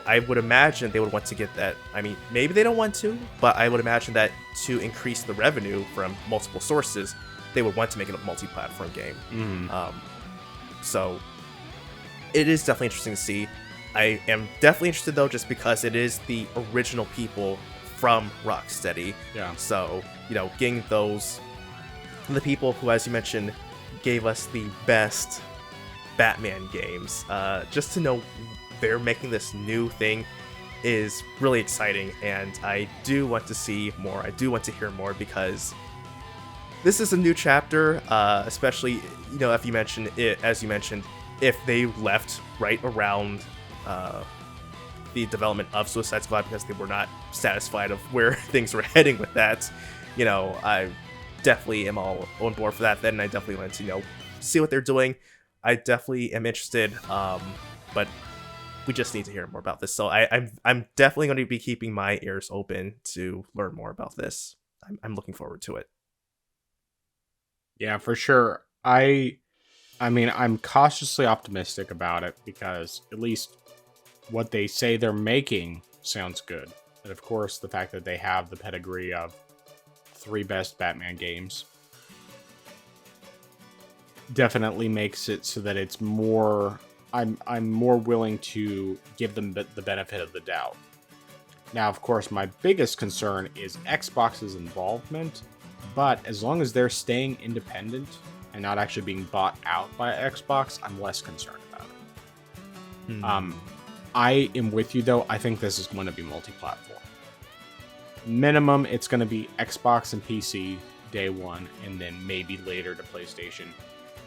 I would imagine they would want to get that. I mean, maybe they don't want to, but I would imagine that to increase the revenue from multiple sources, they would want to make it a multi-platform game. So it is definitely interesting to see. I am definitely interested, though, just because it is the original people from Rocksteady. Yeah. So, getting those, the people who, as you mentioned, gave us the best Batman games, just to know they're making this new thing is really exciting, and I do want to see more. I do want to hear more, because this is a new chapter, especially, if you mentioned it, as you mentioned, if they left right around the development of Suicide Squad because they were not satisfied of where things were heading with that, I definitely am all on board for that then, and I definitely want to, see what they're doing. I definitely am interested, but we just need to hear more about this. So I'm definitely going to be keeping my ears open to learn more about this. I'm looking forward to it. Yeah, for sure. I mean, I'm cautiously optimistic about it because at least what they say they're making sounds good. And of course, the fact that they have the pedigree of 3 best Batman games definitely makes it so that it's more... I'm more willing to give them the benefit of the doubt. Now, of course, my biggest concern is Xbox's involvement, but as long as they're staying independent and not actually being bought out by Xbox, I'm less concerned about it. I am with you, though. I think this is going to be multi-platform. Minimum, it's going to be Xbox and PC day one, and then maybe later to PlayStation.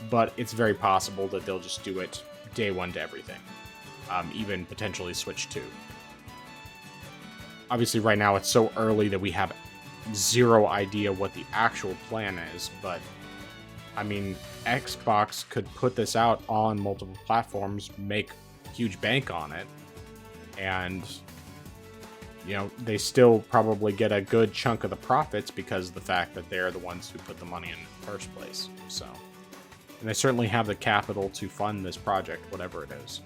But it's very possible that they'll just do it day one to everything. Even potentially Switch 2. Obviously, right now, it's so early that we have zero idea what the actual plan is, but I mean, Xbox could put this out on multiple platforms, make huge bank on it, and they still probably get a good chunk of the profits because of the fact that they're the ones who put the money in the first place. So, and they certainly have the capital to fund this project, whatever it is.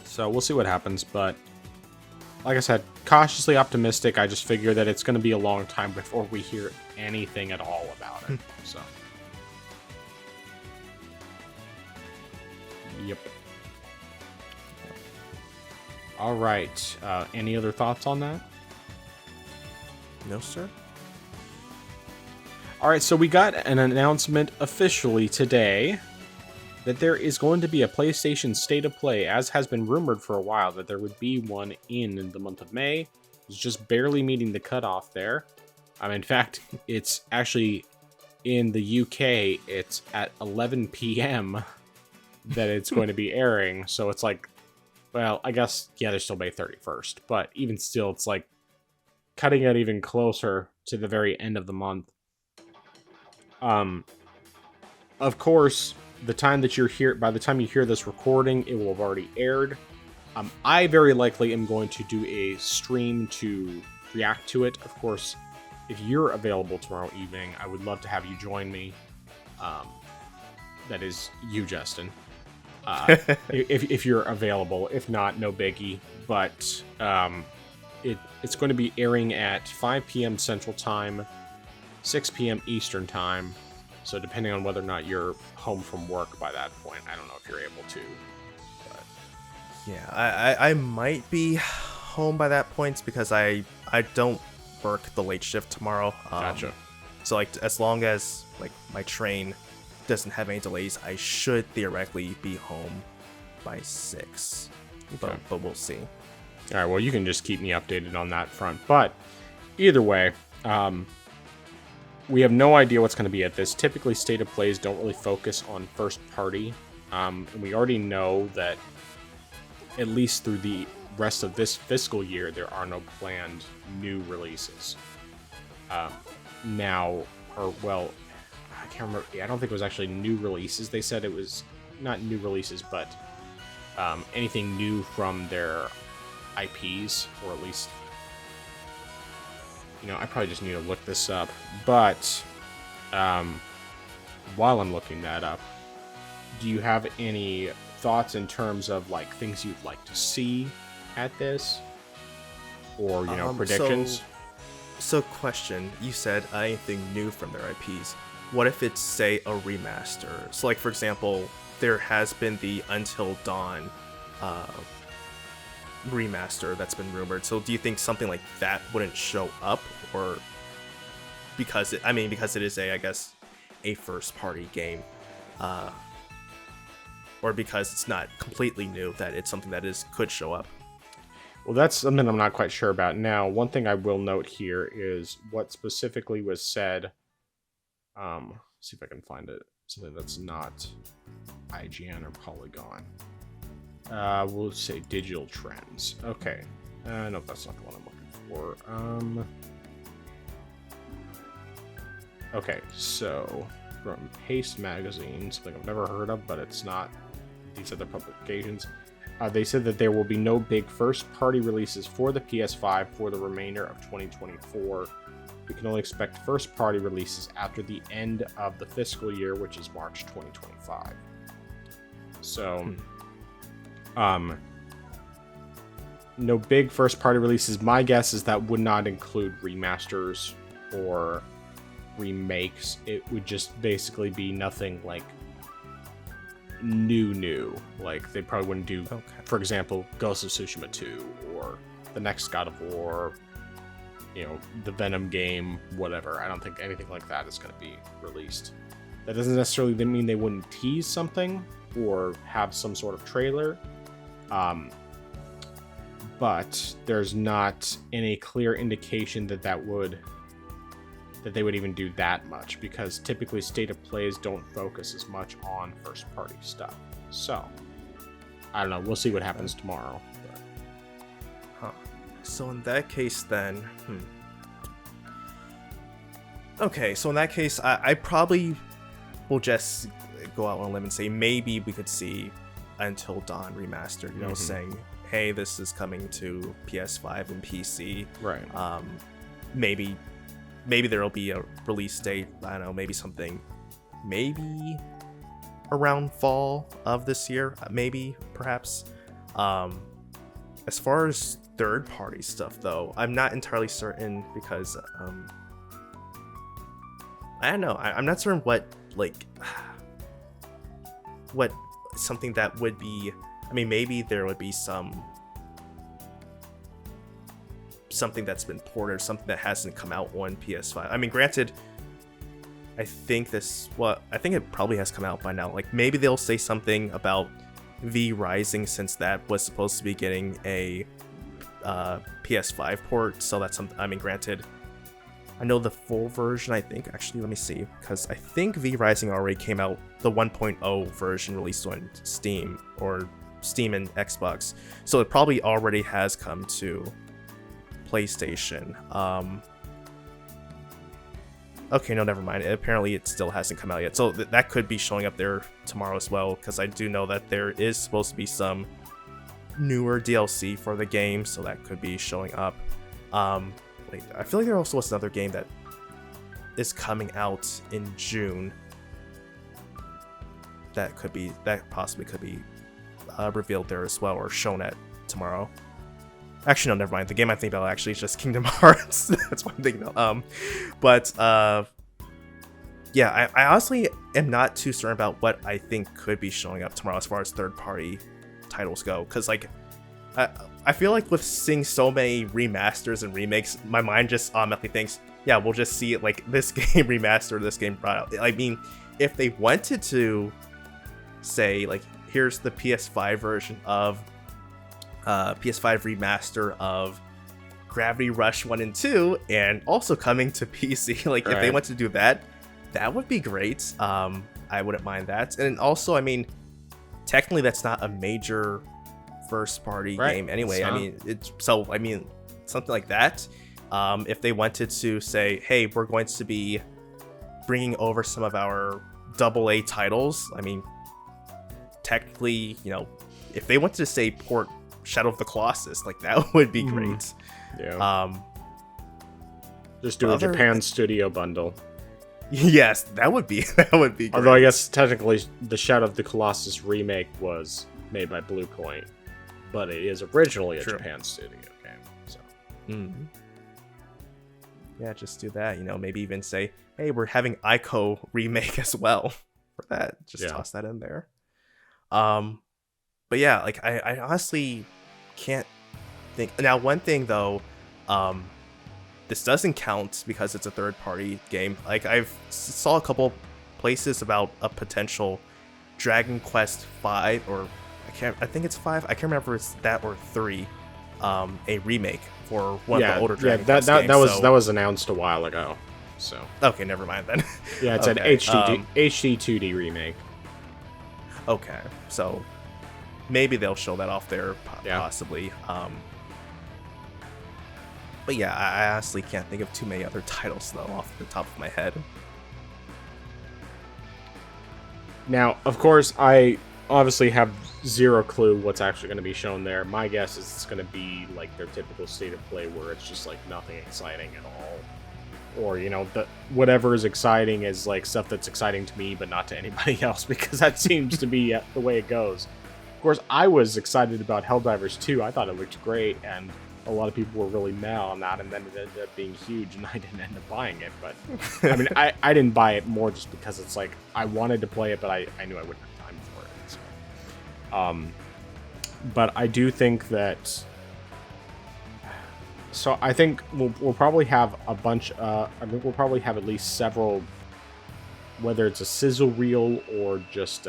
So we'll see what happens, but like I said, cautiously optimistic. I just figure that it's going to be a long time before we hear anything at all about it. So, yep. All right. Any other thoughts on that? No, sir. All right. So we got an announcement officially today that there is going to be a PlayStation State of Play, as has been rumored for a while that there would be one in the month of May. It's just barely meeting the cutoff there. In fact, it's actually in the UK, it's at 11 p.m. that it's going to be airing. So it's like, well, I guess, yeah, there's still May 31st. But even still, it's like cutting it even closer to the very end of the month. Of course, by the time you hear this recording, it will have already aired. I very likely am going to do a stream to react to it. Of course, if you're available tomorrow evening, I would love to have you join me. That is you, Justin. If you're available. If not, no biggie. But it's going to be airing at 5 p.m. Central Time, 6 p.m. Eastern Time. So depending on whether or not you're home from work by that point, I don't know if you're able to. But yeah, I might be home by that point because I don't work the late shift tomorrow. Gotcha. So like as long as like my train doesn't have any delays, I should theoretically be home by 6. Okay. But we'll see. All right. Well, you can just keep me updated on that front. But either way, we have no idea what's going to be at this. Typically, State of Plays don't really focus on first party. And we already know that at least through the rest of this fiscal year, there are no planned new releases. I can't remember. I don't think it was actually new releases. They said it was not new releases, but anything new from their IPs, or at least... I probably just need to look this up. But while I'm looking that up, do you have any thoughts in terms of like things you'd like to see at this, or predictions? So question, you said anything new from their IPs. What if it's, say, a remaster? So like, for example, there has been the Until Dawn remaster that's been rumored. So do you think something like that wouldn't show up, or because it is a first party game, or because it's not completely new that it's something that could show up? Well, that's something I'm not quite sure about. Now, one thing I will note here is what specifically was said. See if I can find it. Something that's not IGN or Polygon. We'll say Digital Trends. Okay. No, that's not the one I'm looking for. Okay, so from Paste Magazine, something I've never heard of, but it's not these other publications. They said that there will be no big first-party releases for the PS5 for the remainder of 2024. We can only expect first-party releases after the end of the fiscal year, which is March 2025. So... No big first-party releases. My guess is that would not include remasters or remakes. It would just basically be nothing like new. Like they probably wouldn't do, for example, Ghost of Tsushima 2 or the next God of War, the Venom game, whatever. I don't think anything like that is going to be released. That doesn't necessarily mean they wouldn't tease something or have some sort of trailer. But there's not any clear indication that they would even do that much, because typically state of plays don't focus as much on first party stuff. So I don't know. We'll see what happens tomorrow. So in that case, then, okay. So in that case, I probably will just go out on a limb and say maybe we could see Until Dawn remastered. Saying, hey, this is coming to PS5 and PC. Right. Maybe there'll be a release date. I don't know. Maybe something. Maybe around fall of this year. Perhaps. As far as third-party stuff, though, I'm not entirely certain because I don't know. I'm not certain what something that would be. I mean, maybe there would be something that's been ported, something that hasn't come out on PS5. I mean, granted, I think it probably has come out by now. Like, maybe they'll say something about V Rising, since that was supposed to be getting a PS5 port. So that's something. I mean, granted, I know the full version. I think actually, let me see, because I think V Rising already came out. The 1.0 version released on Steam and Xbox, so it probably already has come to PlayStation. Okay, no, never mind. Apparently it still hasn't come out yet, so that could be showing up there tomorrow as well, because I do know that there is supposed to be some newer DLC for the game, so that could be showing up. I feel like there also was another game that is coming out in June that possibly could be revealed there as well, or shown at tomorrow. Actually, no, never mind. The game I think about actually is just Kingdom Hearts. That's what I'm thinking about. Yeah, I honestly am not too certain about what I think could be showing up tomorrow as far as third-party titles go, because I feel like with seeing so many remasters and remakes, my mind just automatically thinks, yeah, we'll just see it like this game remastered, this game brought out. I mean, if they wanted to say, like, here's the PS5 version of PS5 remaster of Gravity Rush 1 and 2, and also coming to PC, like, right. If they want to do that, that would be great. I wouldn't mind that. And also, I mean, technically that's not a major first party game anyway. I mean, something like that. If they wanted to say, hey, we're going to be bringing over some of our AA titles, I mean, technically, if they wanted to say port Shadow of the Colossus, like, that would be great. Yeah. Just do a Japan Studio bundle. Yes, that would be great. Although I guess technically the Shadow of the Colossus remake was made by Bluepoint, but it is originally a Japan Studio game. So. Yeah, just do that. Maybe even say, hey, we're having Ico remake as well for that. Just toss that in there. But yeah, like, I honestly can't think. Now, one thing though, this doesn't count because it's a third-party game. Like, I've saw a couple places about a potential Dragon Quest 5, or I think it's 5. I can't remember if it's that or 3. A remake for one of the older Dragon Quest games. That was announced a while ago. So okay, never mind then. Yeah, it's an HD 2D remake. Okay, so maybe they'll show that off there, possibly. But yeah, I honestly can't think of too many other titles, though, off the top of my head. Now, of course, I obviously have zero clue what's actually going to be shown there. My guess is it's going to be like their typical state of play, where it's just like nothing exciting at all. Or, whatever is exciting is like stuff that's exciting to me, but not to anybody else, because that seems to be the way it goes. course, I was excited about Helldivers 2. I thought it looked great, and a lot of people were really mad on that, and then it ended up being huge, and I didn't end up buying it. But I mean, I didn't buy it more just because it's like I wanted to play it, but I knew I wouldn't have time for it. So, but I do think that. So I think we'll probably have a bunch. I think we'll probably have at least several, whether it's a sizzle reel or just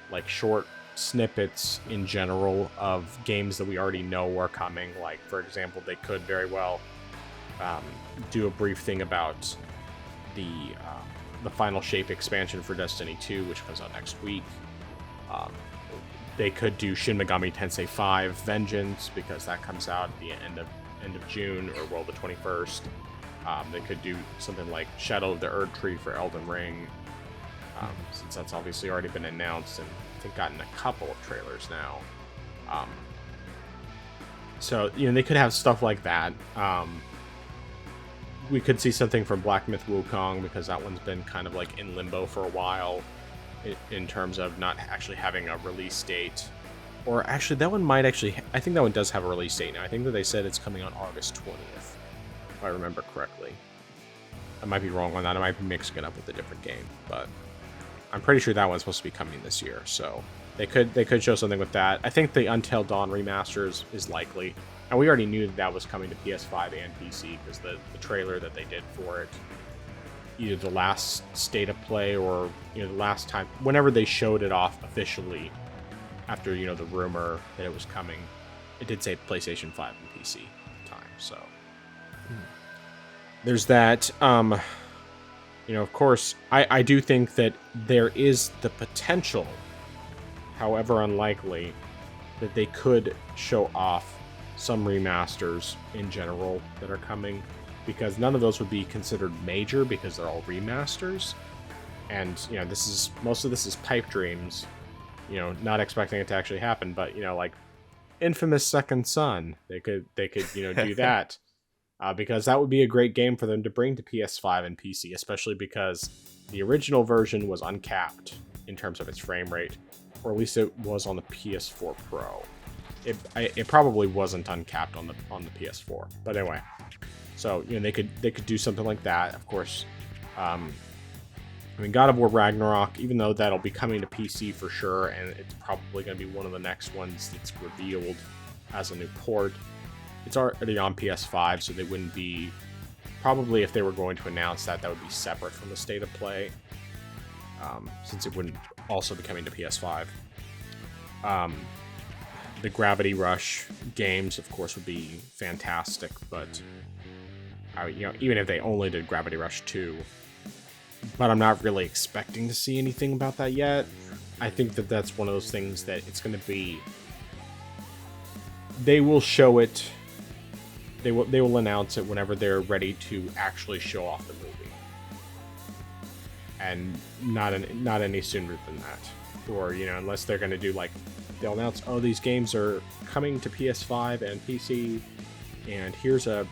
like short snippets in general of games that we already know are coming. Like, for example, they could very well do a brief thing about the Final Shape expansion for Destiny 2, which comes out next week. They could do Shin Megami Tensei 5 Vengeance, because that comes out at the end of June, or well, the 21st. They could do something like Shadow of the Erdtree for Elden Ring, since that's obviously already been announced and I think gotten a couple of trailers now. So, you know, they could have stuff like that. We could see something from Black Myth Wukong, because that one's been kind of like in limbo for a while in terms of not actually having a release date. Or actually, that one might actually... I think that one does have a release date now. I think that they said it's coming on August 20th, if I remember correctly. I might be wrong on that. I might be mixing it up with a different game, but I'm pretty sure that one's supposed to be coming this year, so they could show something with that. I think the Until Dawn remasters is likely, and we already knew that was coming to PS5 and PC, because the trailer that they did for it, either the last State of Play or, you know, the last time, whenever they showed it off officially, after, you know, the rumor that it was coming, it did say PlayStation 5 and PC at the time, so there's that. You know, of course, I do think that there is the potential, however unlikely, that they could show off some remasters in general that are coming, because none of those would be considered major because they're all remasters. And, you know, most of this is pipe dreams, you know, not expecting it to actually happen, but, you know, like Infamous Second Son, they could, you know, do that. Because that would be a great game for them to bring to PS5 and PC, especially because the original version was uncapped in terms of its frame rate, or at least it was on the PS4 Pro. It probably wasn't uncapped on the PS4, but anyway. So, you know, they could do something like that. Of course, I mean, God of War Ragnarok, even though that'll be coming to PC for sure, and it's probably going to be one of the next ones that's revealed as a new port. It's already on PS5, so they wouldn't be... Probably if they were going to announce that would be separate from the State of Play, since it wouldn't also be coming to PS5. The Gravity Rush games, of course, would be fantastic, but you know, even if they only did Gravity Rush 2, but I'm not really expecting to see anything about that yet. I think that that's one of those things that it's going to be... They will show it... They will announce it whenever they're ready to actually show off the movie, and not any sooner than that. Or, you know, unless they're going to do like, they'll announce, oh, these games are coming to PS5 and PC, and here's a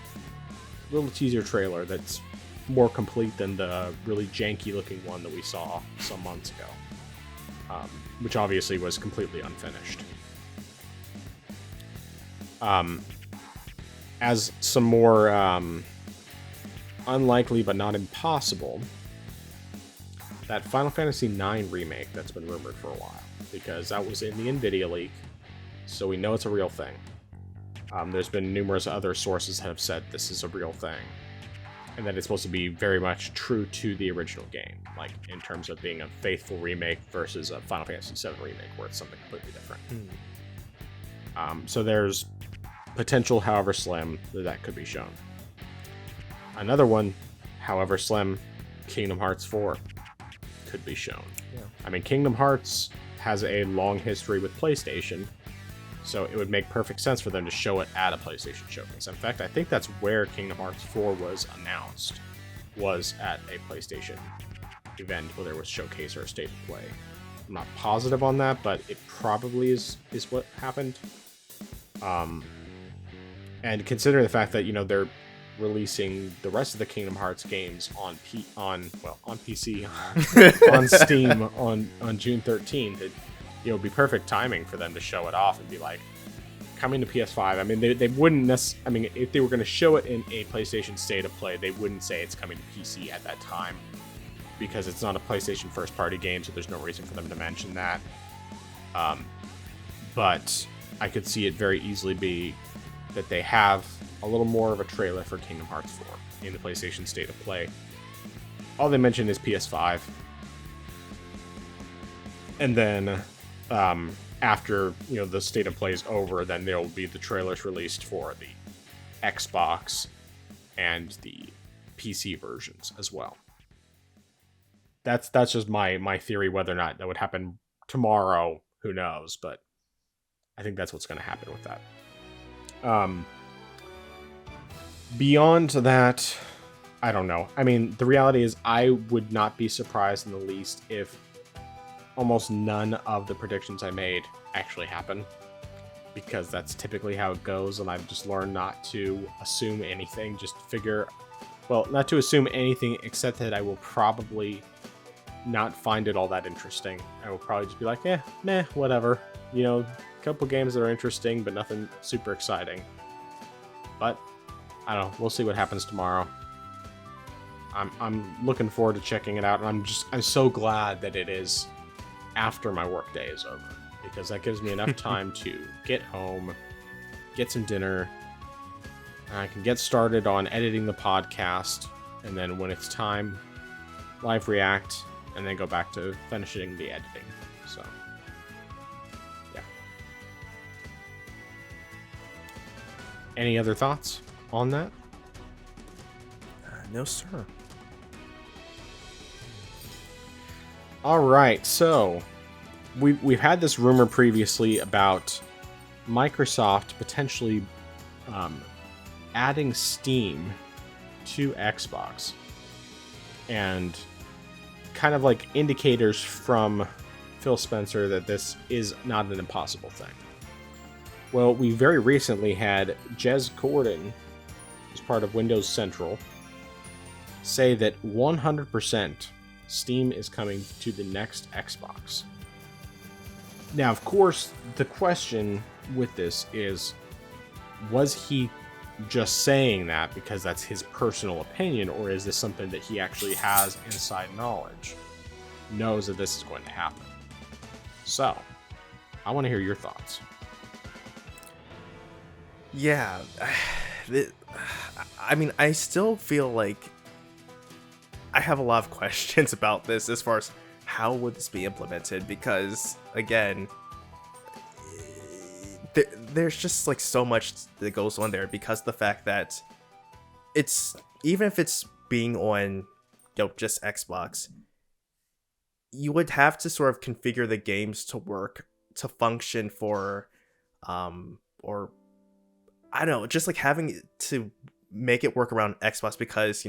little teaser trailer that's more complete than the really janky looking one that we saw some months ago, which obviously was completely unfinished. As some more unlikely but not impossible, that Final Fantasy IX remake that's been rumored for a while, because that was in the NVIDIA leak, so we know it's a real thing. There's been numerous other sources that have said this is a real thing, and that it's supposed to be very much true to the original game, like in terms of being a faithful remake versus a Final Fantasy VII remake where it's something completely different. So there's potential, however slim, that could be shown. Another one, however slim, Kingdom Hearts 4 could be shown. Yeah. I mean, Kingdom Hearts has a long history with PlayStation, so it would make perfect sense for them to show it at a PlayStation showcase. In fact, I think that's where Kingdom Hearts 4 was announced, was at a PlayStation event, whether it was showcase or a state of play. I'm not positive on that, but it probably is what happened. And considering the fact that, you know, they're releasing the rest of the Kingdom Hearts games on PC, on Steam on June 13th, it would be perfect timing for them to show it off and be like, coming to PS5. I mean, they wouldn't necessarily, I mean, if they were going to show it in a PlayStation State of Play, they wouldn't say it's coming to PC at that time, because it's not a PlayStation first-party game, so there's no reason for them to mention that. But I could see it very easily be that they have a little more of a trailer for Kingdom Hearts 4 in the PlayStation State of Play. All they mention is PS5. And then after the State of Play is over, then there will be the trailers released for the Xbox and the PC versions as well. That's just my theory. Whether or not that would happen tomorrow, who knows? But I think that's what's going to happen with that. Beyond that, I don't know. I mean, the reality is I would not be surprised in the least if almost none of the predictions I made actually happen, because that's typically how it goes, and I've just learned not to assume anything, not to assume anything, except that I will probably not find it all that interesting. I will probably just be like, meh, whatever. A couple games that are interesting, but nothing super exciting. But, I don't know, we'll see what happens tomorrow. I'm looking forward to checking it out, and I'm so glad that it is after my workday is over, because that gives me enough time to get home, get some dinner, and I can get started on editing the podcast, and then when it's time, live react, and then go back to finishing the editing. So, yeah. Any other thoughts on that? No, sir. All right, so we've had this rumor previously about Microsoft potentially adding Steam to Xbox, and kind of like indicators from Phil Spencer that this is not an impossible thing. Well, we very recently had Jez Corden, who's part of Windows Central, say that 100% Steam is coming to the next Xbox. Now, of course, the question with this is, was he just saying that because that's his personal opinion, or is this something that he actually has inside knowledge, knows that this is going to happen? So, I want to hear your thoughts. Yeah, I mean, I still feel like I have a lot of questions about this as far as how would this be implemented, because again, there's just like so much that goes on there, because the fact that it's, even if it's being on just Xbox, you would have to sort of configure the games to work, to function for or I don't know, just like having to make it work around Xbox, because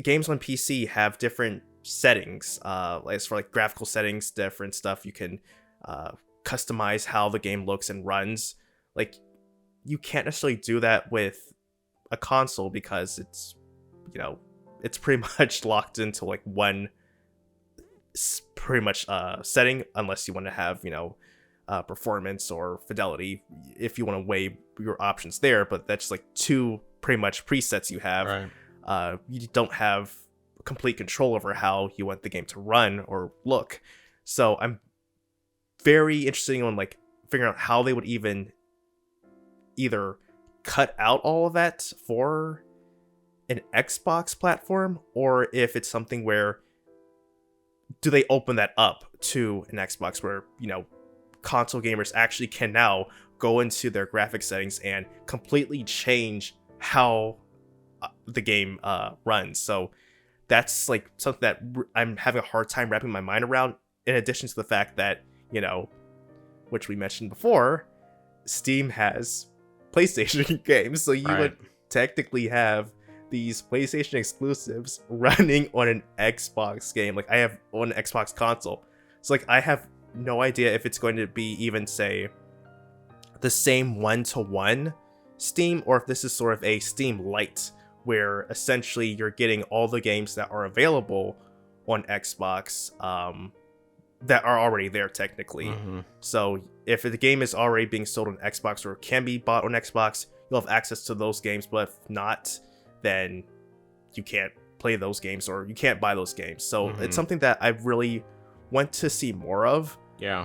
games on PC have different settings, as for like graphical settings, different stuff. You can customize how the game looks and runs. Like, you can't necessarily do that with a console, because it's it's pretty much locked into like one pretty much setting, unless you want to have performance or fidelity, if you want to weigh your options there. But that's like two pretty much presets you have. Right. You don't have complete control over how you want the game to run or look. So I'm very interested in like figuring out how they would even either cut out all of that for an Xbox platform, or if it's something where do they open that up to an Xbox where console gamers actually can now go into their graphic settings and completely change how the game runs. So that's like something that I'm having a hard time wrapping my mind around, in addition to the fact that which we mentioned before, Steam has PlayStation games, so you would technically have these PlayStation exclusives running on an Xbox game. Like, I have on an Xbox console, so like I have no idea if it's going to be even, say, the same one-to-one Steam, or if this is sort of a Steam Lite, where essentially you're getting all the games that are available on Xbox that are already there technically. Mm-hmm. So if the game is already being sold on Xbox or can be bought on Xbox, you'll have access to those games. But if not, then you can't play those games or you can't buy those games. So it's something that I really want to see more of. Yeah.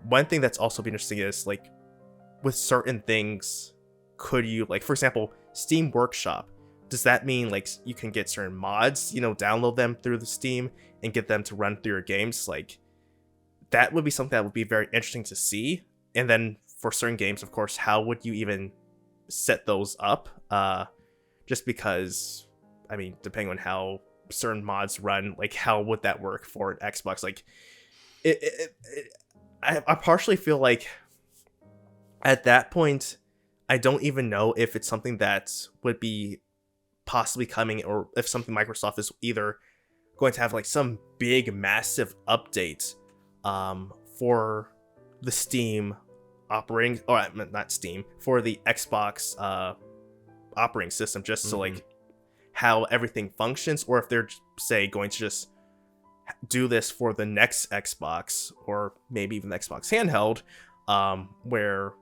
One thing that's also been interesting is like with certain things, could you, like, for example, Steam Workshop, does that mean like you can get certain mods, download them through the Steam and get them to run through your games? Like, that would be something that would be very interesting to see. And then for certain games, of course, how would you even set those up? Just because, I mean, depending on how certain mods run, like, how would that work for an Xbox? Like, I partially feel like at that point, I don't even know if it's something that would be possibly coming, or if something Microsoft is either going to have like some big massive update for the Steam operating, or not Steam, for the Xbox operating system, just so like how everything functions, or if they're, say, going to just do this for the next Xbox, or maybe even the Xbox handheld, where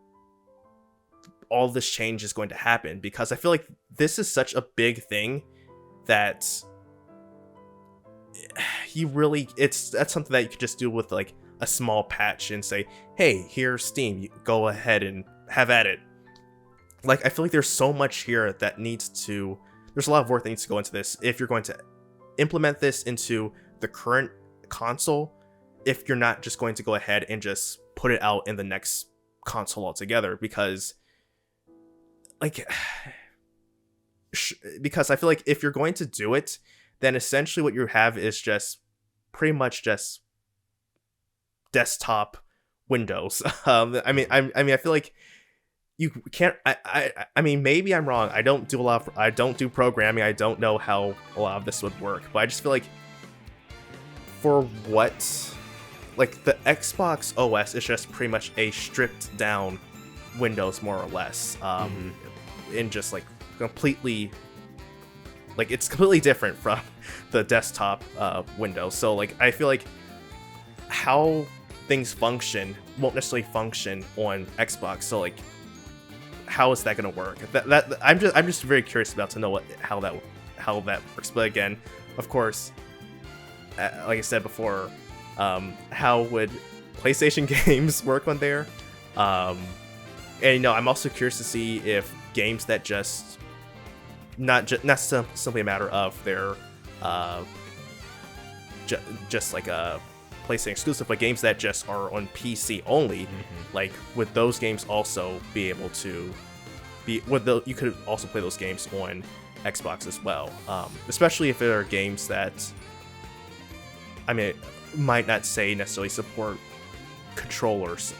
all this change is going to happen. Because I feel like this is such a big thing that that's something that you could just do with like a small patch and say, hey, here's Steam, you go ahead and have at it. Like, I feel like there's so much here that there's a lot of work that needs to go into this if you're going to implement this into the current console, if you're not just going to go ahead and just put it out in the next console altogether. Because I feel like if you're going to do it, then essentially what you have is just pretty much just desktop Windows. I feel like you can't. I mean, maybe I'm wrong. I don't do programming. I don't know how a lot of this would work. But I just feel like for what, like, the Xbox OS is just pretty much a stripped down Windows, more or less. In just like completely, like, it's completely different from the desktop Windows. So like, I feel like how things function won't necessarily function on Xbox. So like, how is that going to work? I'm just very curious about to know how that works. But again, of course, like I said before, how would PlayStation games work on there? And I'm also curious to see if games that just not simply a matter of their just like a PlayStation exclusive, but games that just are on PC only, like, would those games also be able to be, you could also play those games on Xbox as well, especially if there are games that, I mean, might not say necessarily support controllers,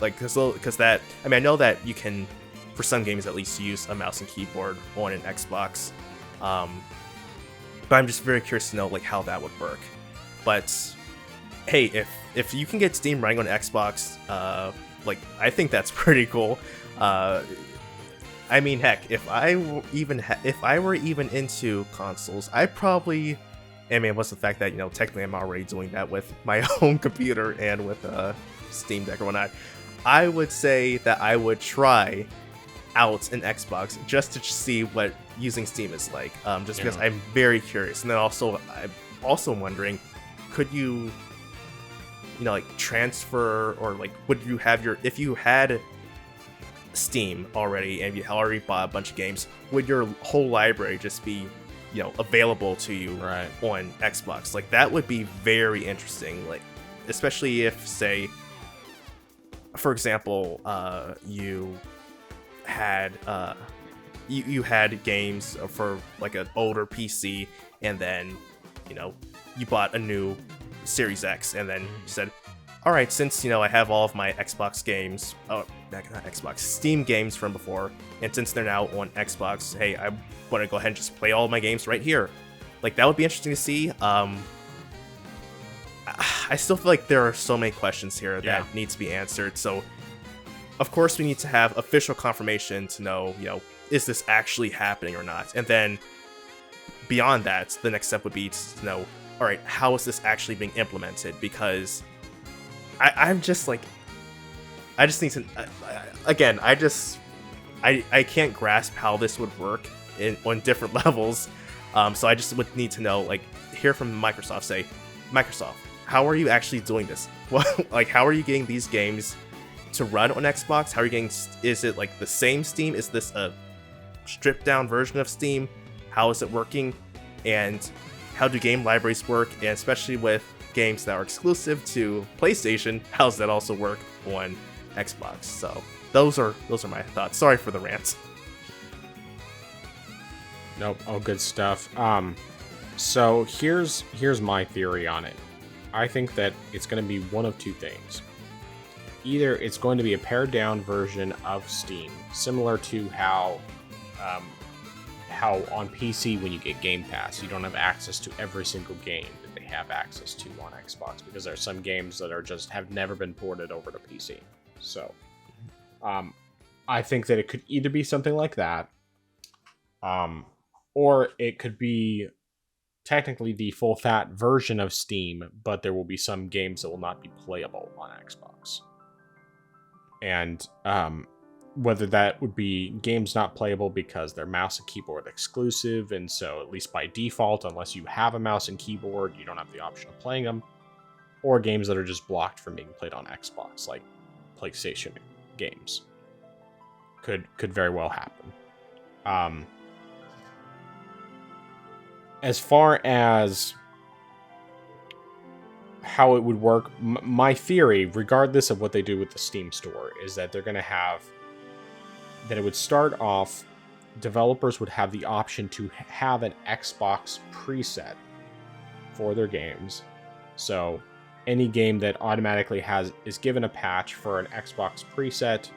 like, because that, I mean, I know that you can, for some games at least, use a mouse and keyboard on an Xbox, but I'm just very curious to know like how that would work. But hey, if you can get Steam running on Xbox, like, I think that's pretty cool. I mean, heck, if I were even into consoles, I probably, I mean, what's the fact that, technically I'm already doing that with my own computer and with Steam Deck or whatnot, I would say that I would try out an Xbox just to see what using Steam is like, just because I'm very curious. And then also, I'm also wondering, could you, like, transfer, or like, would you have if you had Steam already and you already bought a bunch of games, would your whole library just be, available to you on Xbox? Like, that would be very interesting, like, especially if, say, for example, you had you had games for like an older PC, and then you bought a new Series X, and then you said, all right, since I have all of my Xbox games, not Xbox, Steam games from before, and since they're now on Xbox, hey, I want to go ahead and just play all of my games right here. Like, that would be interesting to see. I still feel like there are so many questions here that need to be answered. So, of course, we need to have official confirmation to know, is this actually happening or not? And then beyond that, the next step would be to know, all right, how is this actually being implemented? Because I'm just like, I just need to, again, I can't grasp how this would work on different levels. So I just would need to know, like, hear from Microsoft, say, Microsoft, how are you actually doing this? Well, like, how are you getting these games to run on Xbox? How are you getting, is it like the same Steam? Is this a stripped down version of Steam? How is it working? And how do game libraries work? And especially with games that are exclusive to PlayStation, how does that also work on Xbox? So those are my thoughts. Sorry for the rant. Nope, all good stuff. So here's my theory on it. I think that it's going to be one of two things. Either it's going to be a pared down version of Steam, similar to how on PC when you get Game Pass, you don't have access to every single game that they have access to on Xbox, because there are some games that are just have never been ported over to PC. So I think that it could either be something like that, or it could be technically the full fat version of Steam, but there will be some games that will not be playable on Xbox. And whether that would be games not playable because they're mouse and keyboard exclusive, and so at least by default, unless you have a mouse and keyboard, you don't have the option of playing them, or games that are just blocked from being played on Xbox, like PlayStation games. Could very well happen. As far as how it would work, my theory, regardless of what they do with the Steam store, is that they're going to have that it would start off, developers would have the option to have an Xbox preset for their games. So any game that automatically is given a patch for an Xbox preset,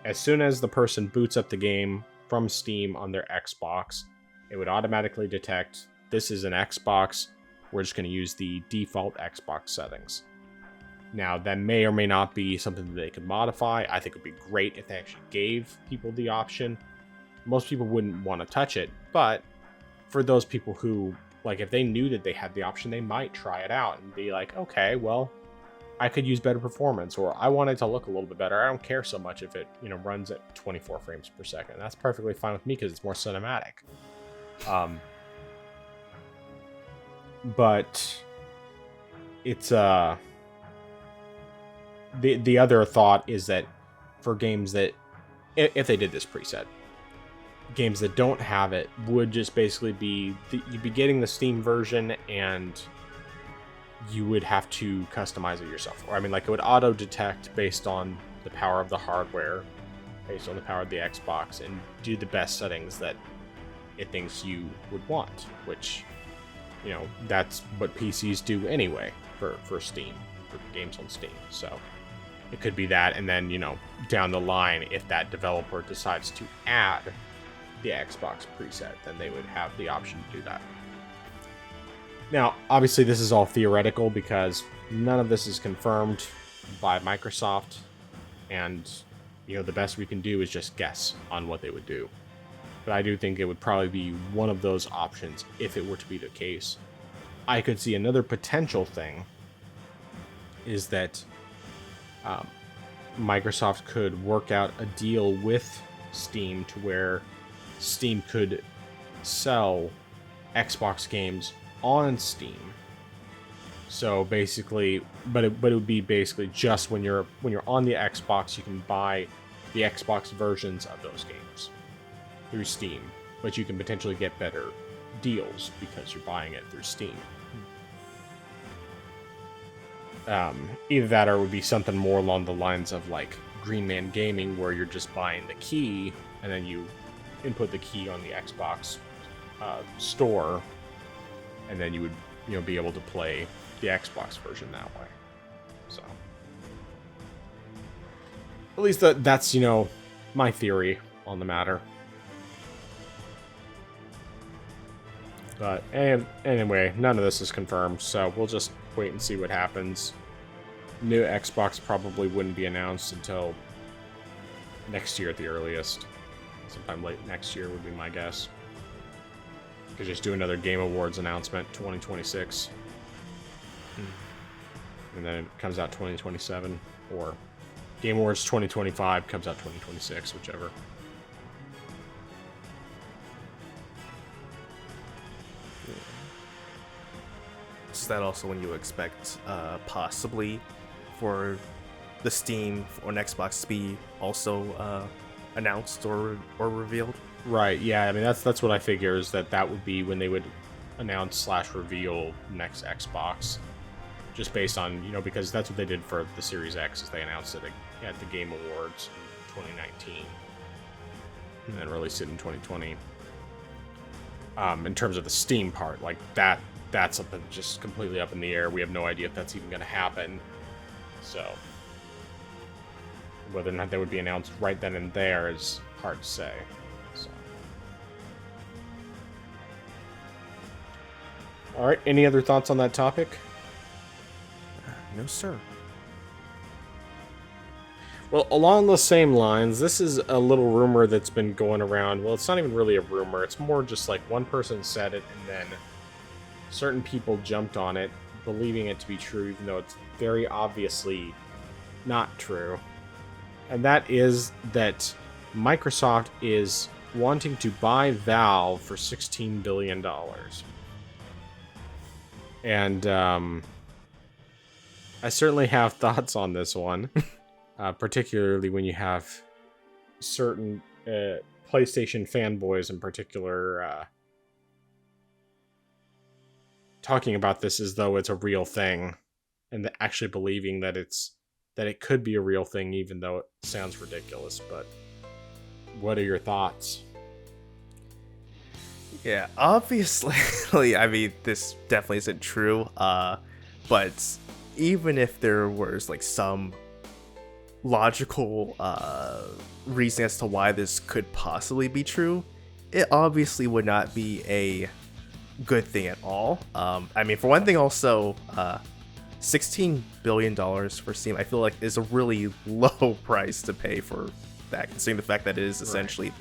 as soon as the person boots up the game from Steam on their Xbox, it would automatically detect this is an Xbox. We're just going to use the default Xbox settings. Now, that may or may not be something that they could modify. I think it would be great if they actually gave people the option. Most people wouldn't want to touch it, but for those people who, like, if they knew that they had the option, they might try it out and be like, okay, well, I could use better performance, or I want it to look a little bit better. I don't care so much if it, runs at 24 frames per second. That's perfectly fine with me because it's more cinematic. But it's the other thought is that for games that, if they did this preset, games that don't have it would just basically be you'd be getting the Steam version and you would have to customize it yourself. Or it would auto detect based on the power of the hardware, based on the power of the Xbox, and do the best settings that it thinks you would want, which that's what PCs do anyway for Steam, for games on Steam. So it could be that, and then down the line, if that developer decides to add the Xbox preset, then they would have the option to do that. Now, obviously this is all theoretical because none of this is confirmed by Microsoft, and the best we can do is just guess on what they would do. But I do think it would probably be one of those options if it were to be the case. I could see another potential thing is that Microsoft could work out a deal with Steam to where Steam could sell Xbox games on Steam. So basically, but it would be basically just when you're on the Xbox, you can buy the Xbox versions of those games through Steam, but you can potentially get better deals because you're buying it through Steam. Either that, or it would be something more along the lines of like Green Man Gaming, where you're just buying the key and then you input the key on the Xbox store, and then you would be able to play the Xbox version that way. So at least that's my theory on the matter. But anyway, none of this is confirmed, so we'll just wait and see what happens. New Xbox probably wouldn't be announced until next year at the earliest. Sometime late next year would be my guess. Could just do another Game Awards announcement, 2026. and then it comes out 2027, or Game Awards 2025 comes out 2026, whichever. Is that also when you expect possibly for the Steam or an Xbox to be also announced or revealed? Right. Yeah. I mean, that's what I figure, is that would be when they would announce / reveal next Xbox, just based on, because that's what they did for the Series X, is they announced it at the Game Awards in 2019 and then released it in 2020. In terms of the Steam part, like that's something just completely up in the air. We have no idea if that's even going to happen. So whether or not that would be announced right then and there is hard to say. So. All right. Any other thoughts on that topic? No, sir. Well, along the same lines, this is a little rumor that's been going around. Well, it's not even really a rumor. It's more just like one person said it, and then certain people jumped on it, believing it to be true, even though it's very obviously not true. And that is that Microsoft is wanting to buy Valve for $16 billion. And I certainly have thoughts on this one, particularly when you have certain PlayStation fanboys in particular talking about this as though it's a real thing, and actually believing that it could be a real thing, even though it sounds ridiculous. But what are your thoughts? Yeah, obviously, I mean, this definitely isn't true. But even if there was like some logical reason as to why this could possibly be true, it obviously would not be a good thing at all. I mean, for one thing, also, $16 billion for Steam, I feel like is a really low price to pay for that, considering the fact that it is essentially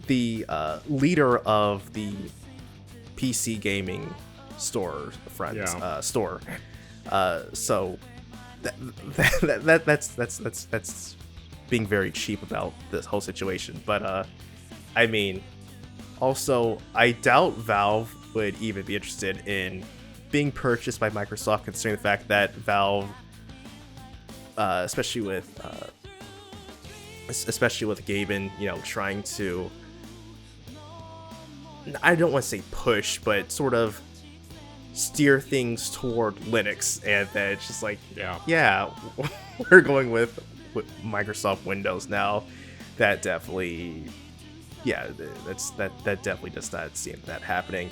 the leader of the PC gaming store store. So that's being very cheap about this whole situation. But I mean, also, I doubt Valve would even be interested in being purchased by Microsoft, considering the fact that Valve, especially with Gaben, trying to, I don't want to say push, but sort of steer things toward Linux, and then it's just like, yeah, we're going with Microsoft Windows now. That definitely, that definitely does not seem that happening.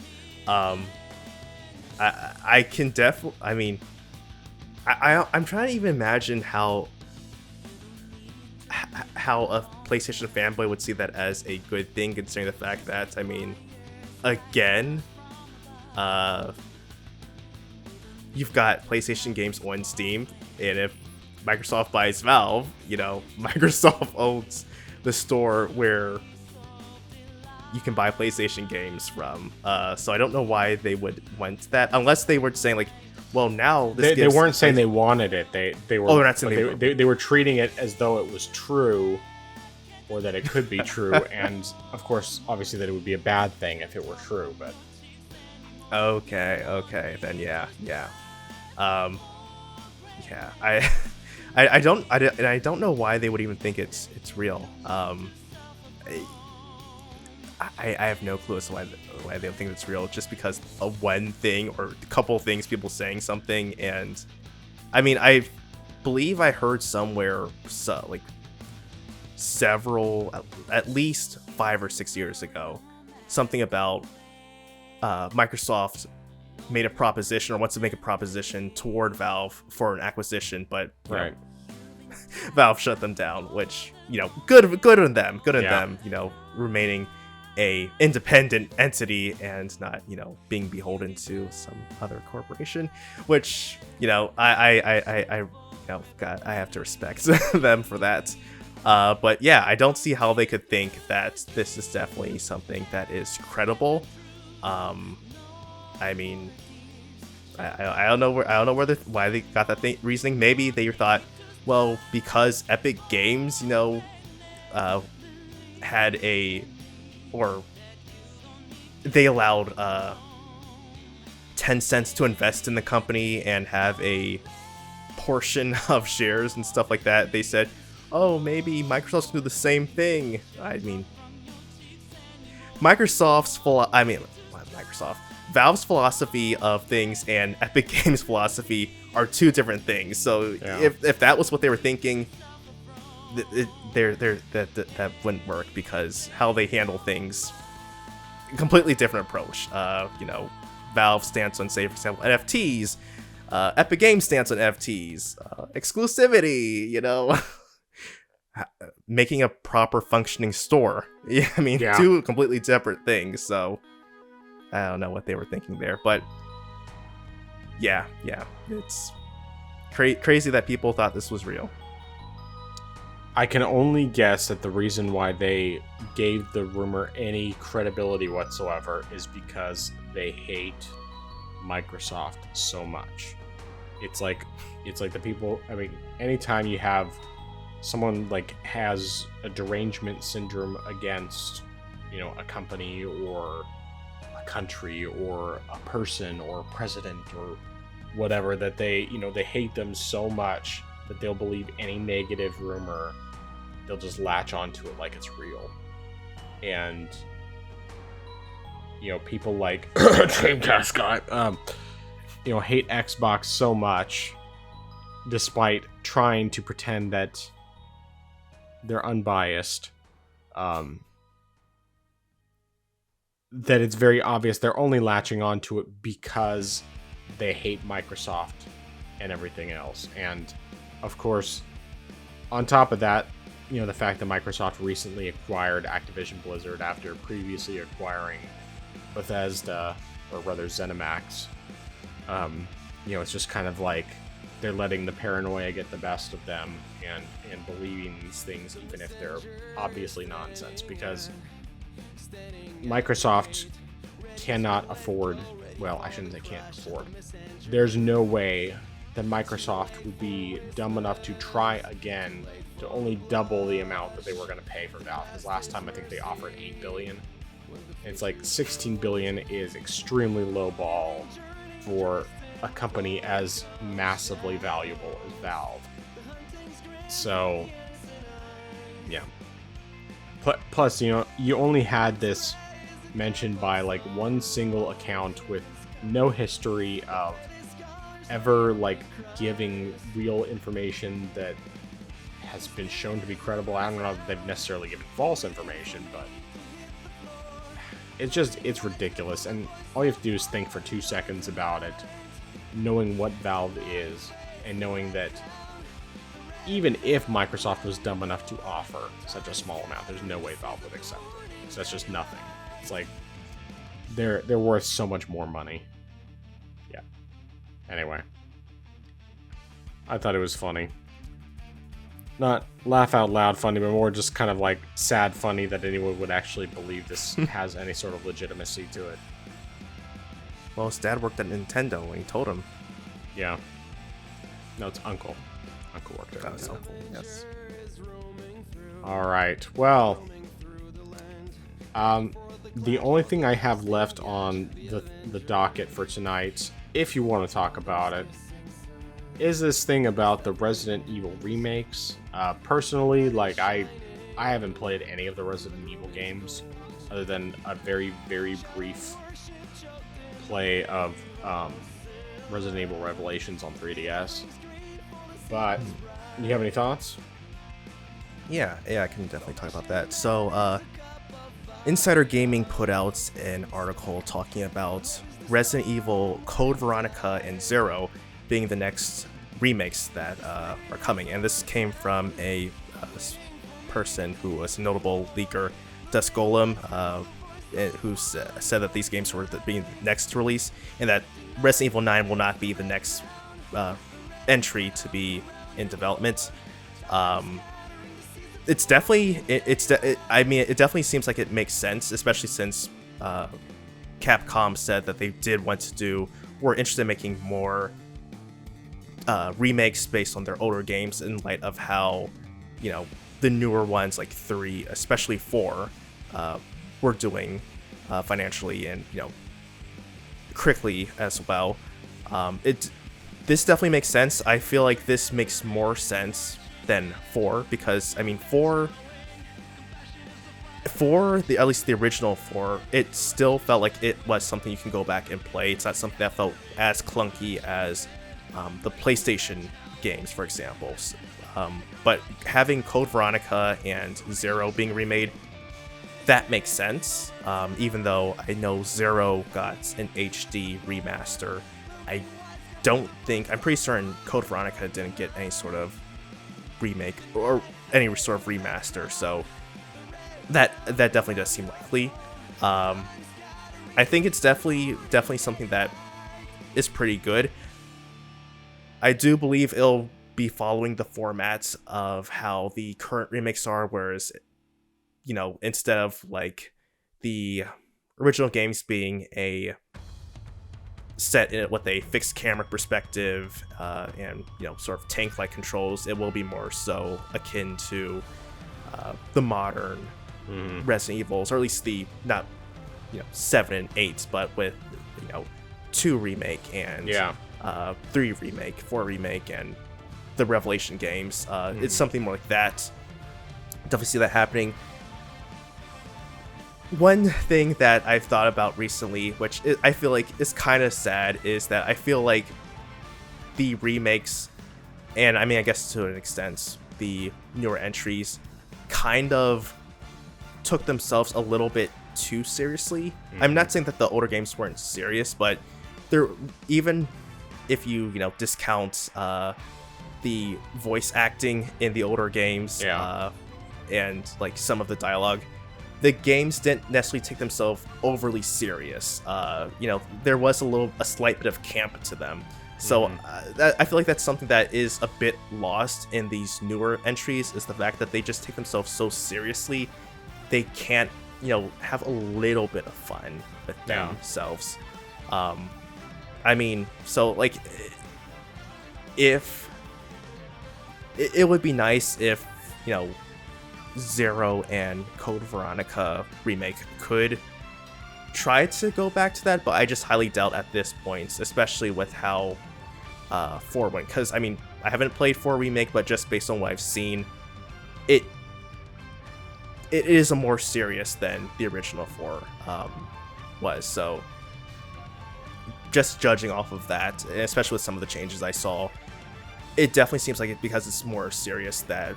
I can definitely, I mean, I'm trying to even imagine how a PlayStation fanboy would see that as a good thing, considering the fact that, I mean, again, you've got PlayStation games on Steam, and if Microsoft buys Valve, Microsoft owns the store where you can buy PlayStation games from. So I don't know why they would want that, unless they were saying like, well, now this they weren't saying they wanted it. They were. Oh, they're not saying they were treating it as though it was true, or that it could be true, and of course, obviously, that it would be a bad thing if it were true. But okay, then yeah. I don't know why they would even think it's real. I have no clue as to why they don't think it's real, just because of one thing or a couple things, people saying something. And I mean, I believe I heard somewhere, like at least 5 or 6 years ago, something about Microsoft made a proposition or wants to make a proposition toward Valve for an acquisition, but Valve shut them down, which, good on them, remaining a independent entity and not, being beholden to some other corporation, which, God, I have to respect them for that. But yeah, I don't see how they could think that this is definitely something that is credible. I mean, I don't know why they got that reasoning. Maybe they thought, well, because Epic Games, had they allowed Tencent to invest in the company and have a portion of shares and stuff like that. They said, oh, maybe Microsoft's gonna do the same thing. I mean, Valve's philosophy of things and Epic Games' philosophy are two different things. So if that was what they were thinking, that wouldn't work, because how they handle things, completely different approach. Valve stands on, say, for example, NFTs. Epic Games stands on NFTs, exclusivity. Making a proper functioning store. Yeah, I mean, two completely separate things. So I don't know what they were thinking there, but yeah, it's crazy that people thought this was real. I can only guess that the reason why they gave the rumor any credibility whatsoever is because they hate Microsoft so much. It's like the people, I mean, anytime you have someone has a derangement syndrome against, a company or a country or a person or a president or whatever, that they hate them so much that they'll believe any negative rumor. They'll just latch onto it like it's real. And, people like Dreamcast guy, hate Xbox so much, despite trying to pretend that they're unbiased, that it's very obvious they're only latching onto it because they hate Microsoft and everything else. And, of course, on top of that, the fact that Microsoft recently acquired Activision Blizzard after previously acquiring Bethesda, or rather ZeniMax. It's just kind of like they're letting the paranoia get the best of them and believing these things, even if they're obviously nonsense, because Microsoft cannot afford, well, I shouldn't say can't afford. There's no way that Microsoft would be dumb enough to try again to only double the amount that they were going to pay for Valve. Because last time I think they offered $8 billion. It's like $16 billion is extremely low ball for a company as massively valuable as Valve. So, yeah. Plus, you only had this mentioned by one single account with no history of ever giving real information that has been shown to be credible. I don't know if they've necessarily given false information, but it's ridiculous. And all you have to do is think for 2 seconds about it, knowing what Valve is, and knowing that even if Microsoft was dumb enough to offer such a small amount, there's no way Valve would accept it. So that's just nothing. It's like they're worth so much more money. Yeah. Anyway, I thought it was funny. Not laugh out loud funny, but more just kind of sad funny that anyone would actually believe this has any sort of legitimacy to it. Well, his dad worked at Nintendo and he told him. Yeah. No, it's Uncle. Uncle worked at Nintendo. Uncle, yes. Alright, well. The only thing I have left on the docket for tonight, if you want to talk about it, is this thing about the Resident Evil remakes. Personally, I haven't played any of the Resident Evil games other than a very, very brief play of Resident Evil Revelations on 3DS. But, do you have any thoughts? Yeah, I can definitely talk about that. So, Insider Gaming put out an article talking about Resident Evil Code Veronica and Zero being the next remakes that are coming, and this came from a person who was a notable leaker, Dusk Golem, who said that these games were being next to release, and that Resident Evil 9 will not be the next entry to be in development. It definitely seems like it makes sense, especially since Capcom said that they did want to do were interested in making more remakes based on their older games in light of how, the newer ones like 3, especially 4, were doing financially and, critically as well. This definitely makes sense. I feel like this makes more sense than 4 because, 4, at least the original 4, it still felt like it was something you can go back and play. It's not something that felt as clunky as the PlayStation games, for example. But having Code Veronica and Zero being remade, that makes sense. Even though I know Zero got an HD remaster, I'm pretty certain Code Veronica didn't get any sort of remake or any sort of remaster, so that definitely does seem likely. I think it's definitely something that is pretty good. I do believe it'll be following the formats of how the current remakes are, whereas, instead of like the original games being set in it with a fixed camera perspective and sort of tank-like controls, it will be more so akin to the modern Resident Evils, or at least the not 7 and 8, but with 2 remake and 3 remake, 4 remake, and the Revelation games. It's something more like that. Definitely see that happening. One thing that I've thought about recently, which I feel like is kind of sad, is that I feel like the remakes, and I guess to an extent, the newer entries, kind of took themselves a little bit too seriously. I'm not saying that the older games weren't serious, but they're, even if you discount the voice acting in the older games, and like some of the dialogue, the games didn't necessarily take themselves overly serious. There was a slight bit of camp to them. So I feel like that's something that is a bit lost in these newer entries, is the fact that they just take themselves so seriously, they can't, have a little bit of fun with themselves. So like, if it would be nice if, Zero and Code Veronica remake could try to go back to that, but I just highly doubt at this point, especially with how 4 went. Because, I haven't played 4 remake, but just based on what I've seen, it is a more serious than the original 4 was. So, just judging off of that, especially with some of the changes I saw, it definitely seems like because it's more serious than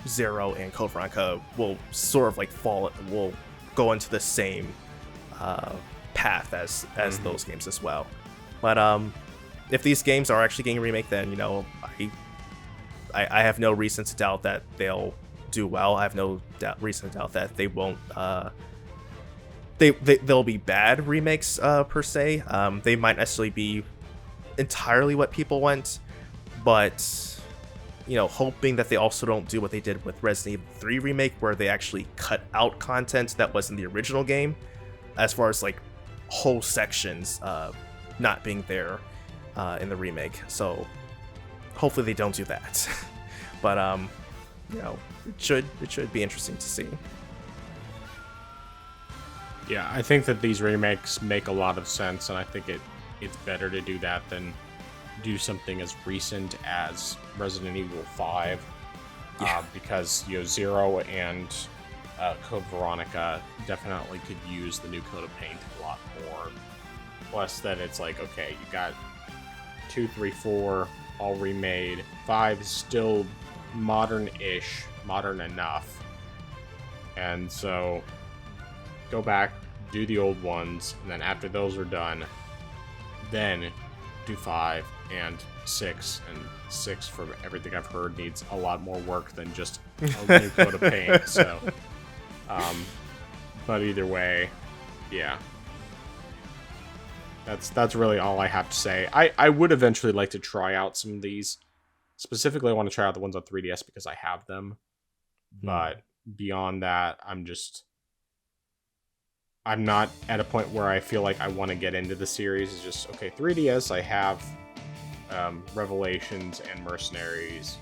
Zero and Code Veronica will sort of like will go into the same path as those games as well. But if these games are actually getting a remake, then I have no reason to doubt that they'll do well. I have no reason to doubt that they won't. They'll be bad remakes per se. They might necessarily be entirely what people want, but hoping that they also don't do what they did with Resident Evil 3 remake, where they actually cut out content that was in the original game, as far as like whole sections not being there in the remake. So hopefully they don't do that. But it should be interesting to see. Yeah, I think that these remakes make a lot of sense, and I think it's better to do that than do something as recent as Resident Evil 5, because Zero and Code Veronica definitely could use the new coat of paint a lot more. Plus that it's like, okay, you got 2, 3, 4 all remade, 5 is still modern-ish, modern enough, and so go back, do the old ones, and then after those are done, then do 5 and 6, and 6, from everything I've heard, needs a lot more work than just a new coat of paint. So, but either way, yeah, that's really all I have to say. I would eventually like to try out some of these. Specifically, I want to try out the ones on 3DS because I have them. But beyond that, I'm just I'm not at a point where I feel like I want to get into the series. It's just, okay, 3DS, I have Revelations and Mercenaries,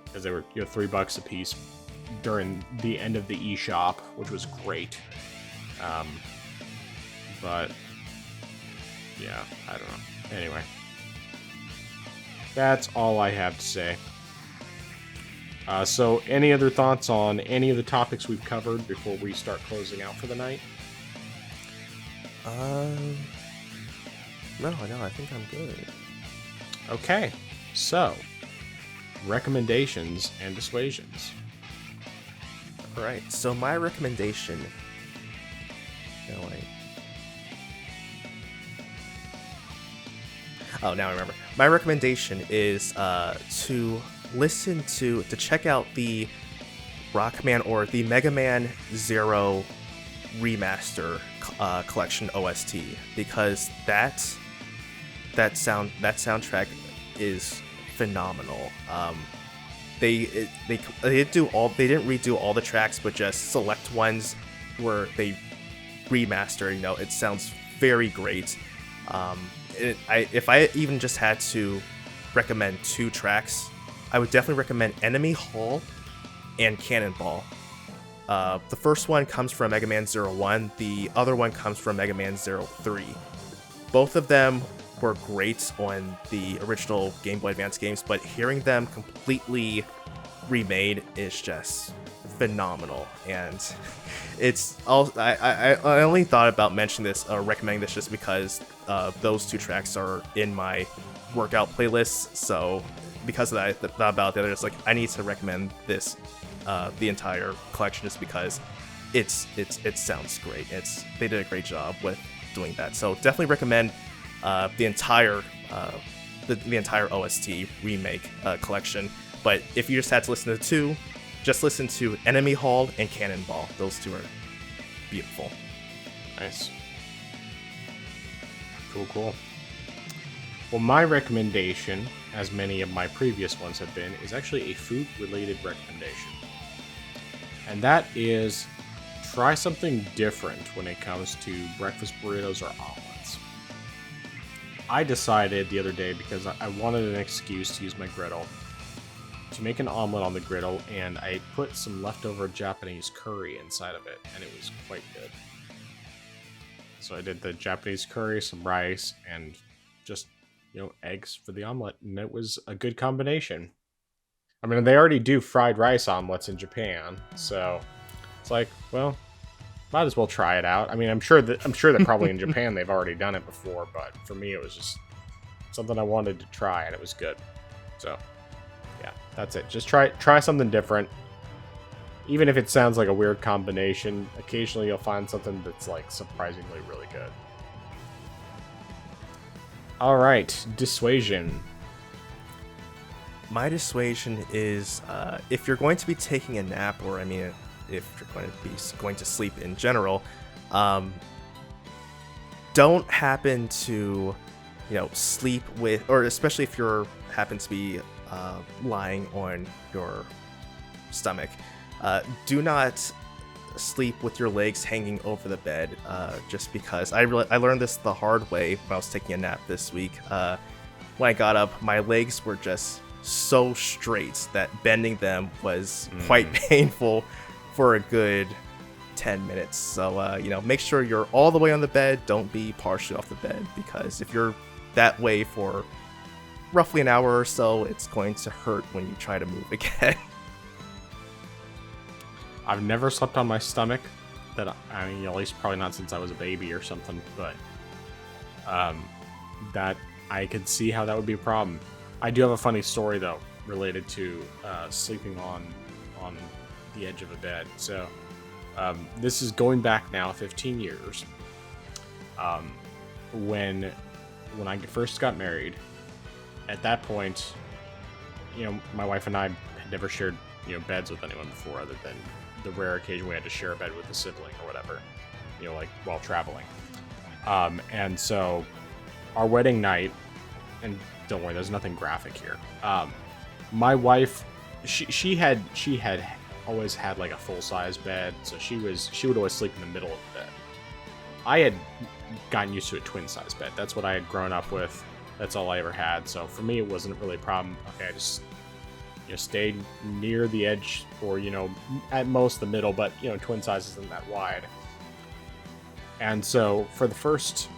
because they were $3 a piece during the end of the eShop, which was great. But yeah, I don't know. Anyway, that's all I have to say. So any other thoughts on any of the topics we've covered before we start closing out for the night? No, I think I'm good. Okay, so recommendations and dissuasions. All right, so my recommendation. No, wait. Oh, now I remember. My recommendation is to check out the Rockman or the Mega Man Zero Remaster collection OST, because that soundtrack is phenomenal. They didn't redo all the tracks, but just select ones where they remaster. It sounds very great. If I even just had to recommend 2 tracks, I would definitely recommend Enemy Hall and Cannonball. The first one comes from Mega Man 01, the other one comes from Mega Man 03. Both of them were great on the original Game Boy Advance games, but hearing them completely remade is just phenomenal. And it's all I only thought about mentioning this or recommending this just because those 2 tracks are in my workout playlist. So because of that, I thought about the other. It's like I need to recommend this, the entire collection, just because it sounds great. They did a great job with doing that. So definitely recommend the entire OST remake collection. But if you just had to listen to 2, just listen to Enemy Hall and Cannonball. Those 2 are beautiful. Nice. Cool. Well, my recommendation, as many of my previous ones have been, is actually a food-related recommendation. And that is, try something different when it comes to breakfast burritos or omelets. I decided the other day, because I wanted an excuse to use my griddle, to make an omelet on the griddle, and I put some leftover Japanese curry inside of it, and it was quite good. So I did the Japanese curry, some rice, and just, eggs for the omelet, and it was a good combination. I mean, they already do fried rice omelets in Japan, so it's like, well, might as well try it out. I mean, I'm sure that probably in Japan they've already done it before, but for me it was just something I wanted to try, and it was good. So, yeah, that's it. Just try something different. Even if it sounds like a weird combination, occasionally you'll find something that's like surprisingly really good. All right, dissuasion. My dissuasion is if you're going to be taking a nap, or if you're going to sleep in general, don't happen to sleep with, or especially if you're happen to be lying on your stomach, do not sleep with your legs hanging over the bed, just because I learned this the hard way when I was taking a nap this week. When I got up, my legs were just so straight that bending them was quite painful for a good 10 minutes. So make sure you're all the way on the bed. Don't be partially off the bed, because if you're that way for roughly an hour or so, it's going to hurt when you try to move again. I've never slept on my stomach. At least probably not since I was a baby or something. But that I could see how that would be a problem. I do have a funny story though, related to sleeping on the edge of a bed. So this is going back now 15 years. When I first got married, at that point, my wife and I had never shared beds with anyone before, other than the rare occasion we had to share a bed with a sibling or whatever, like while traveling. And so our wedding night, and don't worry, there's nothing graphic here. My wife, she had always had like a full-size bed, so she would always sleep in the middle of the bed. I had gotten used to a twin-size bed. That's what I had grown up with. That's all I ever had. So for me, it wasn't really a problem. Okay, I just stayed near the edge, or at most the middle, but twin size isn't that wide. And so for the first,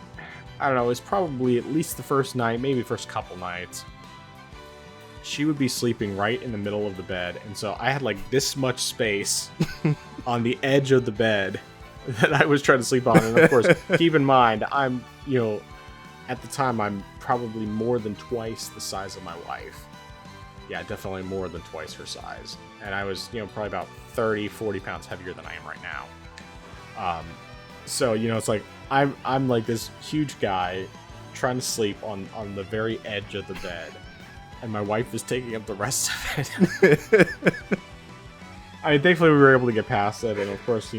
I don't know, it's probably at least the first night, maybe first couple nights, she would be sleeping right in the middle of the bed. And so I had like this much space on the edge of the bed that I was trying to sleep on. And of course, keep in mind, I'm, at the time, I'm probably more than twice the size of my wife. Yeah, definitely more than twice her size. And I was, probably about 30, 40 pounds heavier than I am right now. So, it's like, I'm like this huge guy trying to sleep on the very edge of the bed. And my wife is taking up the rest of it. I mean, thankfully we were able to get past it. And of course,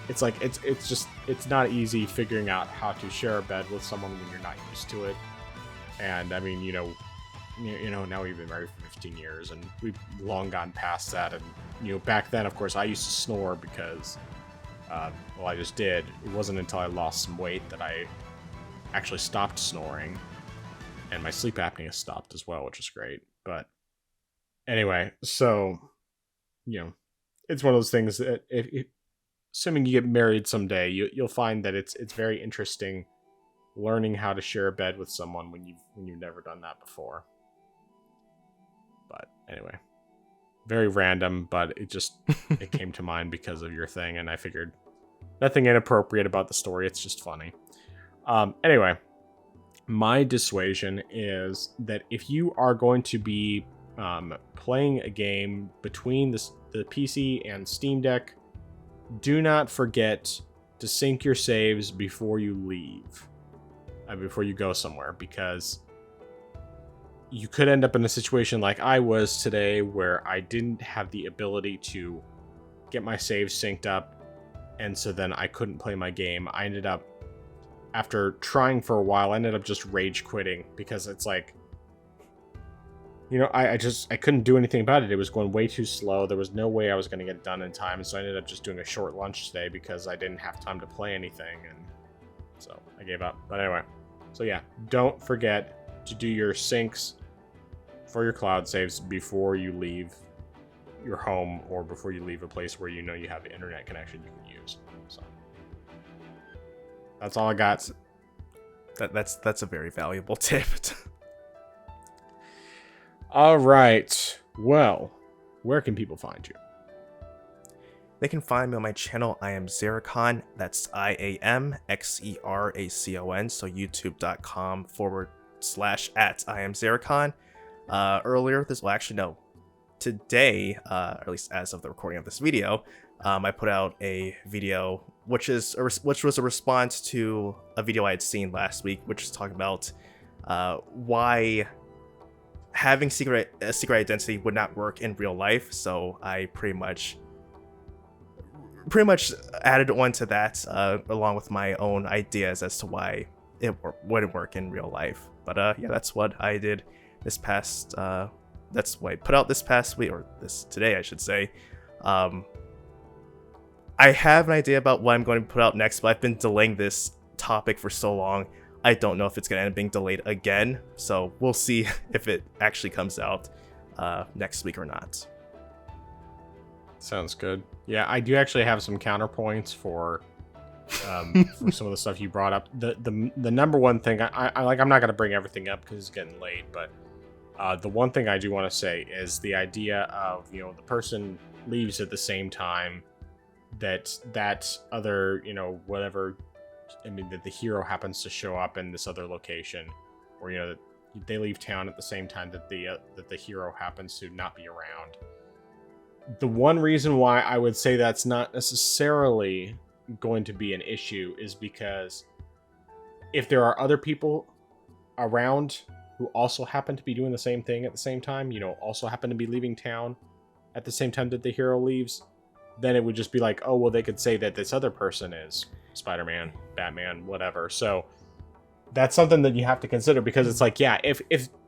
it's like, it's not easy figuring out how to share a bed with someone when you're not used to it. And I mean, now we've been married for 15 years and we've long gone past that. And, back then, of course, I used to snore because, I just did. It wasn't until I lost some weight that I actually stopped snoring. And my sleep apnea stopped as well, which is great. But anyway, so, it's one of those things that if assuming you get married someday, you'll find that it's very interesting learning how to share a bed with someone when you've never done that before. But anyway, very random, but it came to mind because of your thing, and I figured nothing inappropriate about the story. It's just funny. Anyway, my dissuasion is that if you are going to be playing a game between the PC and Steam Deck, do not forget to sync your saves before you leave, before you go somewhere, because you could end up in a situation like I was today where I didn't have the ability to get my saves synced up, and so then I couldn't play my game. I ended up, after trying for a while, I ended up just rage quitting because it's like, I couldn't do anything about it. It was going way too slow. There was no way I was going to get it done in time, so I ended up just doing a short lunch today because I didn't have time to play anything, and so I gave up. But anyway, so yeah, don't forget to do your syncs for your cloud saves before you leave your home or before you leave a place where you have an internet connection you can use. So that's all I got. That's a very valuable tip. All right. Well, where can people find you? They can find me on my channel. I am Xeracon. That's IAMXERACON. So youtube.com/@IamXeracon. Earlier, today, or at least as of the recording of this video, I put out a video which was a response to a video I had seen last week, which is talking about why having a secret identity would not work in real life. So I pretty much added on to that, along with my own ideas as to why it wouldn't work in real life. But yeah, that's what I did this past. That's what I put out this past week, or today, I should say. I have an idea about what I'm going to put out next, but I've been delaying this topic for so long. I don't know if it's going to end up being delayed again, so we'll see if it actually comes out next week or not. Sounds good. Yeah, I do actually have some counterpoints for for some of the stuff you brought up. The number one thing I like, I'm not going to bring everything up because it's getting late, but the one thing I do want to say is the idea of the person leaves at the same time that other whatever. I mean, that the hero happens to show up in this other location, or that they leave town at the same time that the hero happens to not be around. The one reason why I would say that's not necessarily going to be an issue is because if there are other people around who also happen to be doing the same thing at the same time, also happen to be leaving town at the same time that the hero leaves, then it would just be like, oh, well, they could say that this other person is Spider-Man, Batman, whatever. So that's something that you have to consider, because it's like, yeah, if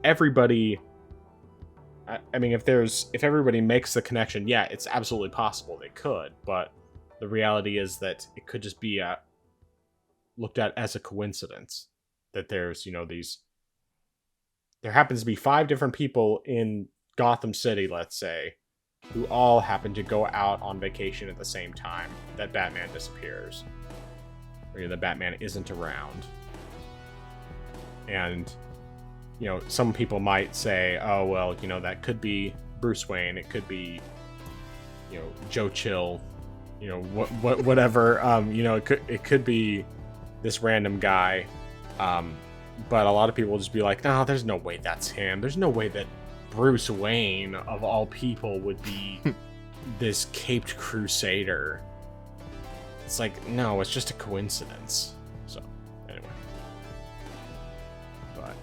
everybody I mean, if everybody makes the connection, yeah, it's absolutely possible they could, but the reality is that it could just be looked at as a coincidence that there's, there happens to be 5 different people in Gotham City, let's say, who all happen to go out on vacation at the same time that Batman disappears. Or that Batman isn't around. And, some people might say, oh, well, that could be Bruce Wayne. It could be, Joe Chill, whatever. It could be this random guy. But a lot of people will just be like, no, there's no way that's him. There's no way that Bruce Wayne, of all people, would be this caped crusader. It's like, no, it's just a coincidence. So, anyway. But,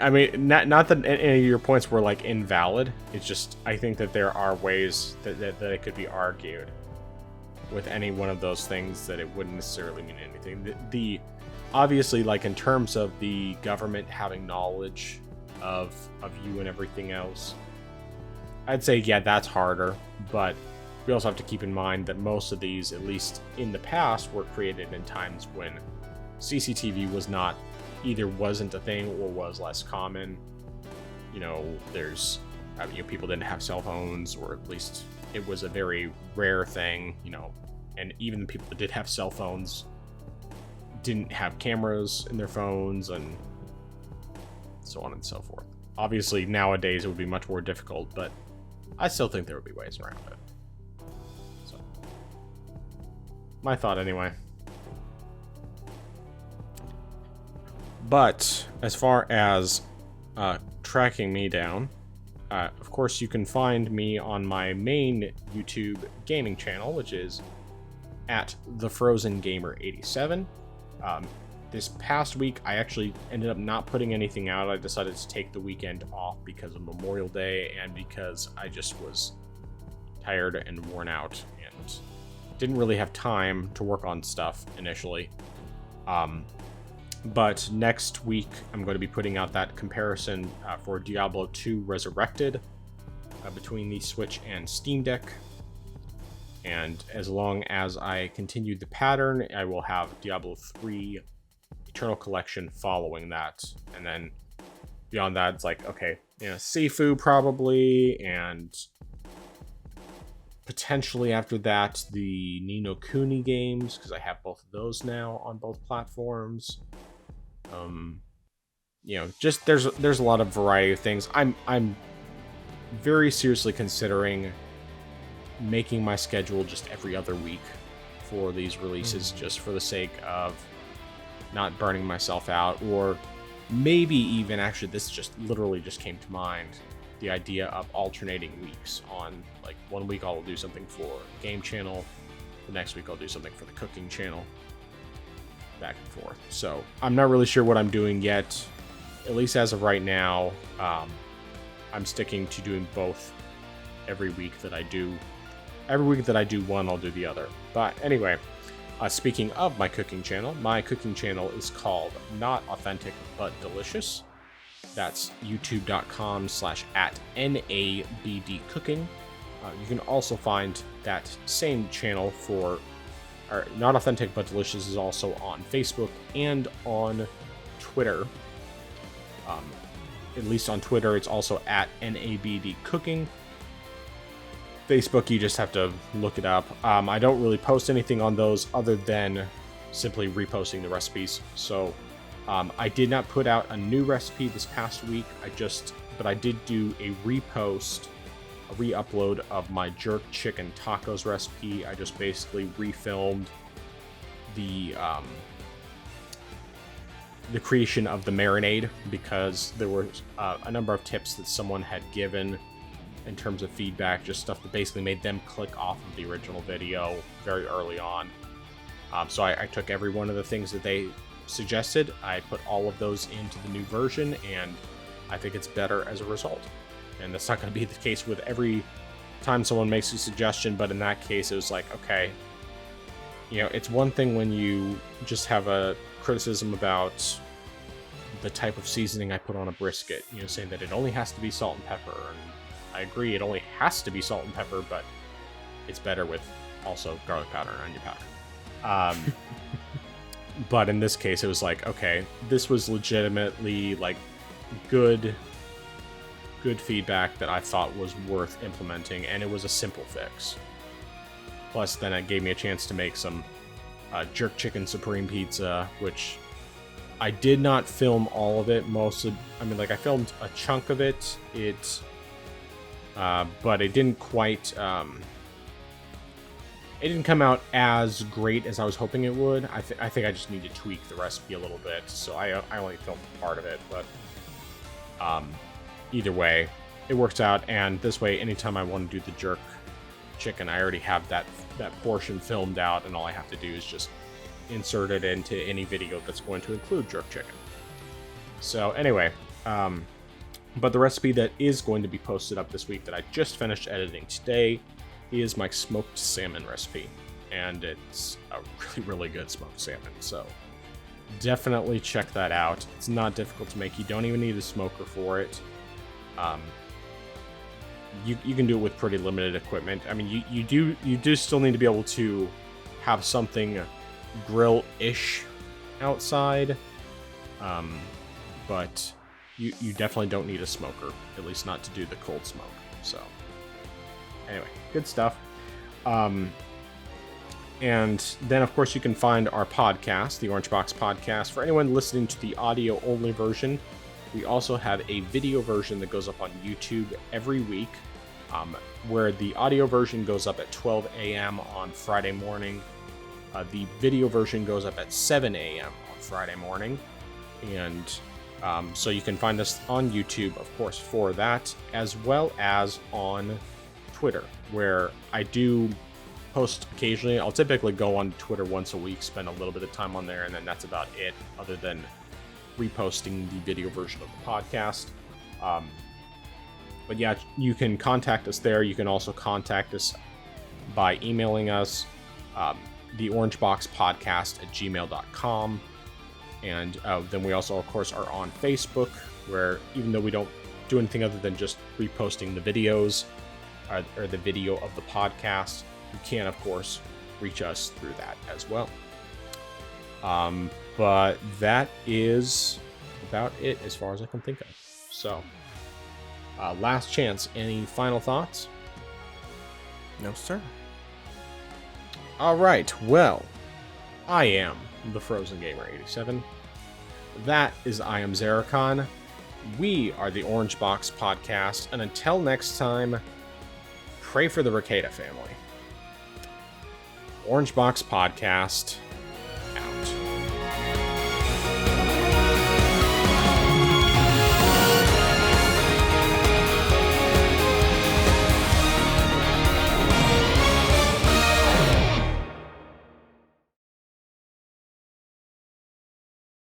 I mean, not that any of your points were, like, invalid. It's just, I think that there are ways that it could be argued with any one of those things that it wouldn't necessarily mean anything. The obviously, like, in terms of the government having knowledge of you and everything else, I'd say, yeah, that's harder, but we also have to keep in mind that most of these, at least in the past, were created in times when CCTV wasn't a thing or was less common. People didn't have cell phones, or at least it was a very rare thing, and even the people that did have cell phones didn't have cameras in their phones, and so on and so forth. Obviously, nowadays it would be much more difficult, but I still think there would be ways around it. So, my thought anyway. But as far as tracking me down, of course you can find me on my main YouTube gaming channel, which is at TheFrozenGamer87. This past week, I actually ended up not putting anything out. I decided to take the weekend off because of Memorial Day and because I just was tired and worn out and didn't really have time to work on stuff initially. But next week, I'm going to be putting out that comparison for Diablo 2 Resurrected between the Switch and Steam Deck. And as long as I continue the pattern, I will have Diablo 3 Eternal Collection following that. And then beyond that, it's like, okay, Sifu probably, and potentially after that, the Ni no Kuni games, because I have both of those now on both platforms. Just there's a lot of variety of things. I'm very seriously considering making my schedule just every other week for these releases, just for the sake of not burning myself out, or maybe even, actually, this just literally just came to mind, the idea of alternating weeks on, like, one week I'll do something for the game channel, the next week I'll do something for the cooking channel, back and forth. So I'm not really sure what I'm doing yet, at least as of right now. I'm sticking to doing both every week that I do. Every week that I do one, I'll do the other. But anyway, speaking of my cooking channel is called Not Authentic But Delicious. That's youtube.com/@NABDcooking. You can also find that same channel Not Authentic But Delicious is also on Facebook and on Twitter. At least on Twitter, it's also @NABDcooking. Facebook, you just have to look it up. I don't really post anything on those other than simply reposting the recipes. So I did not put out a new recipe this past week. But I did do a re-upload of my jerk chicken tacos recipe. I just basically refilmed the creation of the marinade, because there were a number of tips that someone had given in terms of feedback, just stuff that basically made them click off of the original video very early on. So I took every one of the things that they suggested, I put all of those into the new version, and I think it's better as a result. And that's not going to be the case with every time someone makes a suggestion, but in that case, it was like, okay, it's one thing when you just have a criticism about the type of seasoning I put on a brisket, saying that it only has to be salt and pepper. And I agree, it only has to be salt and pepper, but it's better with also garlic powder and onion powder. But in this case, it was like, okay, this was legitimately like good feedback that I thought was worth implementing, and it was a simple fix. Plus, then it gave me a chance to make some jerk chicken supreme pizza, which I did not film all of it. I filmed a chunk of it. But it didn't quite. It didn't come out as great as I was hoping it would. I think I just need to tweak the recipe a little bit, so I only filmed part of it, but either way, it works out, and this way, anytime I want to do the jerk chicken, I already have that portion filmed out, and all I have to do is just insert it into any video that's going to include jerk chicken. So anyway, but the recipe that is going to be posted up this week that I just finished editing today is my smoked salmon recipe, and it's a really, really good smoked salmon, so definitely check that out. It's not difficult to make. You don't even need a smoker for it. You can do it with pretty limited equipment. I mean, you do still need to be able to have something grill-ish outside, but you definitely don't need a smoker, at least not to do the cold smoke. So anyway, good stuff. And then, of course, you can find our podcast, the Orange Box Podcast. For anyone listening to the audio-only version, we also have a video version that goes up on YouTube every week, where the audio version goes up at 12 a.m. on Friday morning. The video version goes up at 7 a.m. on Friday morning. And so you can find us on YouTube, of course, for that, as well as on Twitter, where I do post occasionally. I'll typically go on Twitter once a week, spend a little bit of time on there, and then that's about it, other than reposting the video version of the podcast. But yeah, you can contact us there. You can also contact us by emailing us, theorangeboxpodcast@gmail.com. And then we also, of course, are on Facebook, where even though we don't do anything other than just reposting the videos or the video of the podcast, you can, of course, reach us through that as well. But that is about it as far as I can think of. So, last chance. Any final thoughts? No, sir. All right. Well, I am the Frozen Gamer 87. That is I Am Zeracon. We are the Orange Box Podcast, and until next time, pray for the Ricada family. Orange Box Podcast.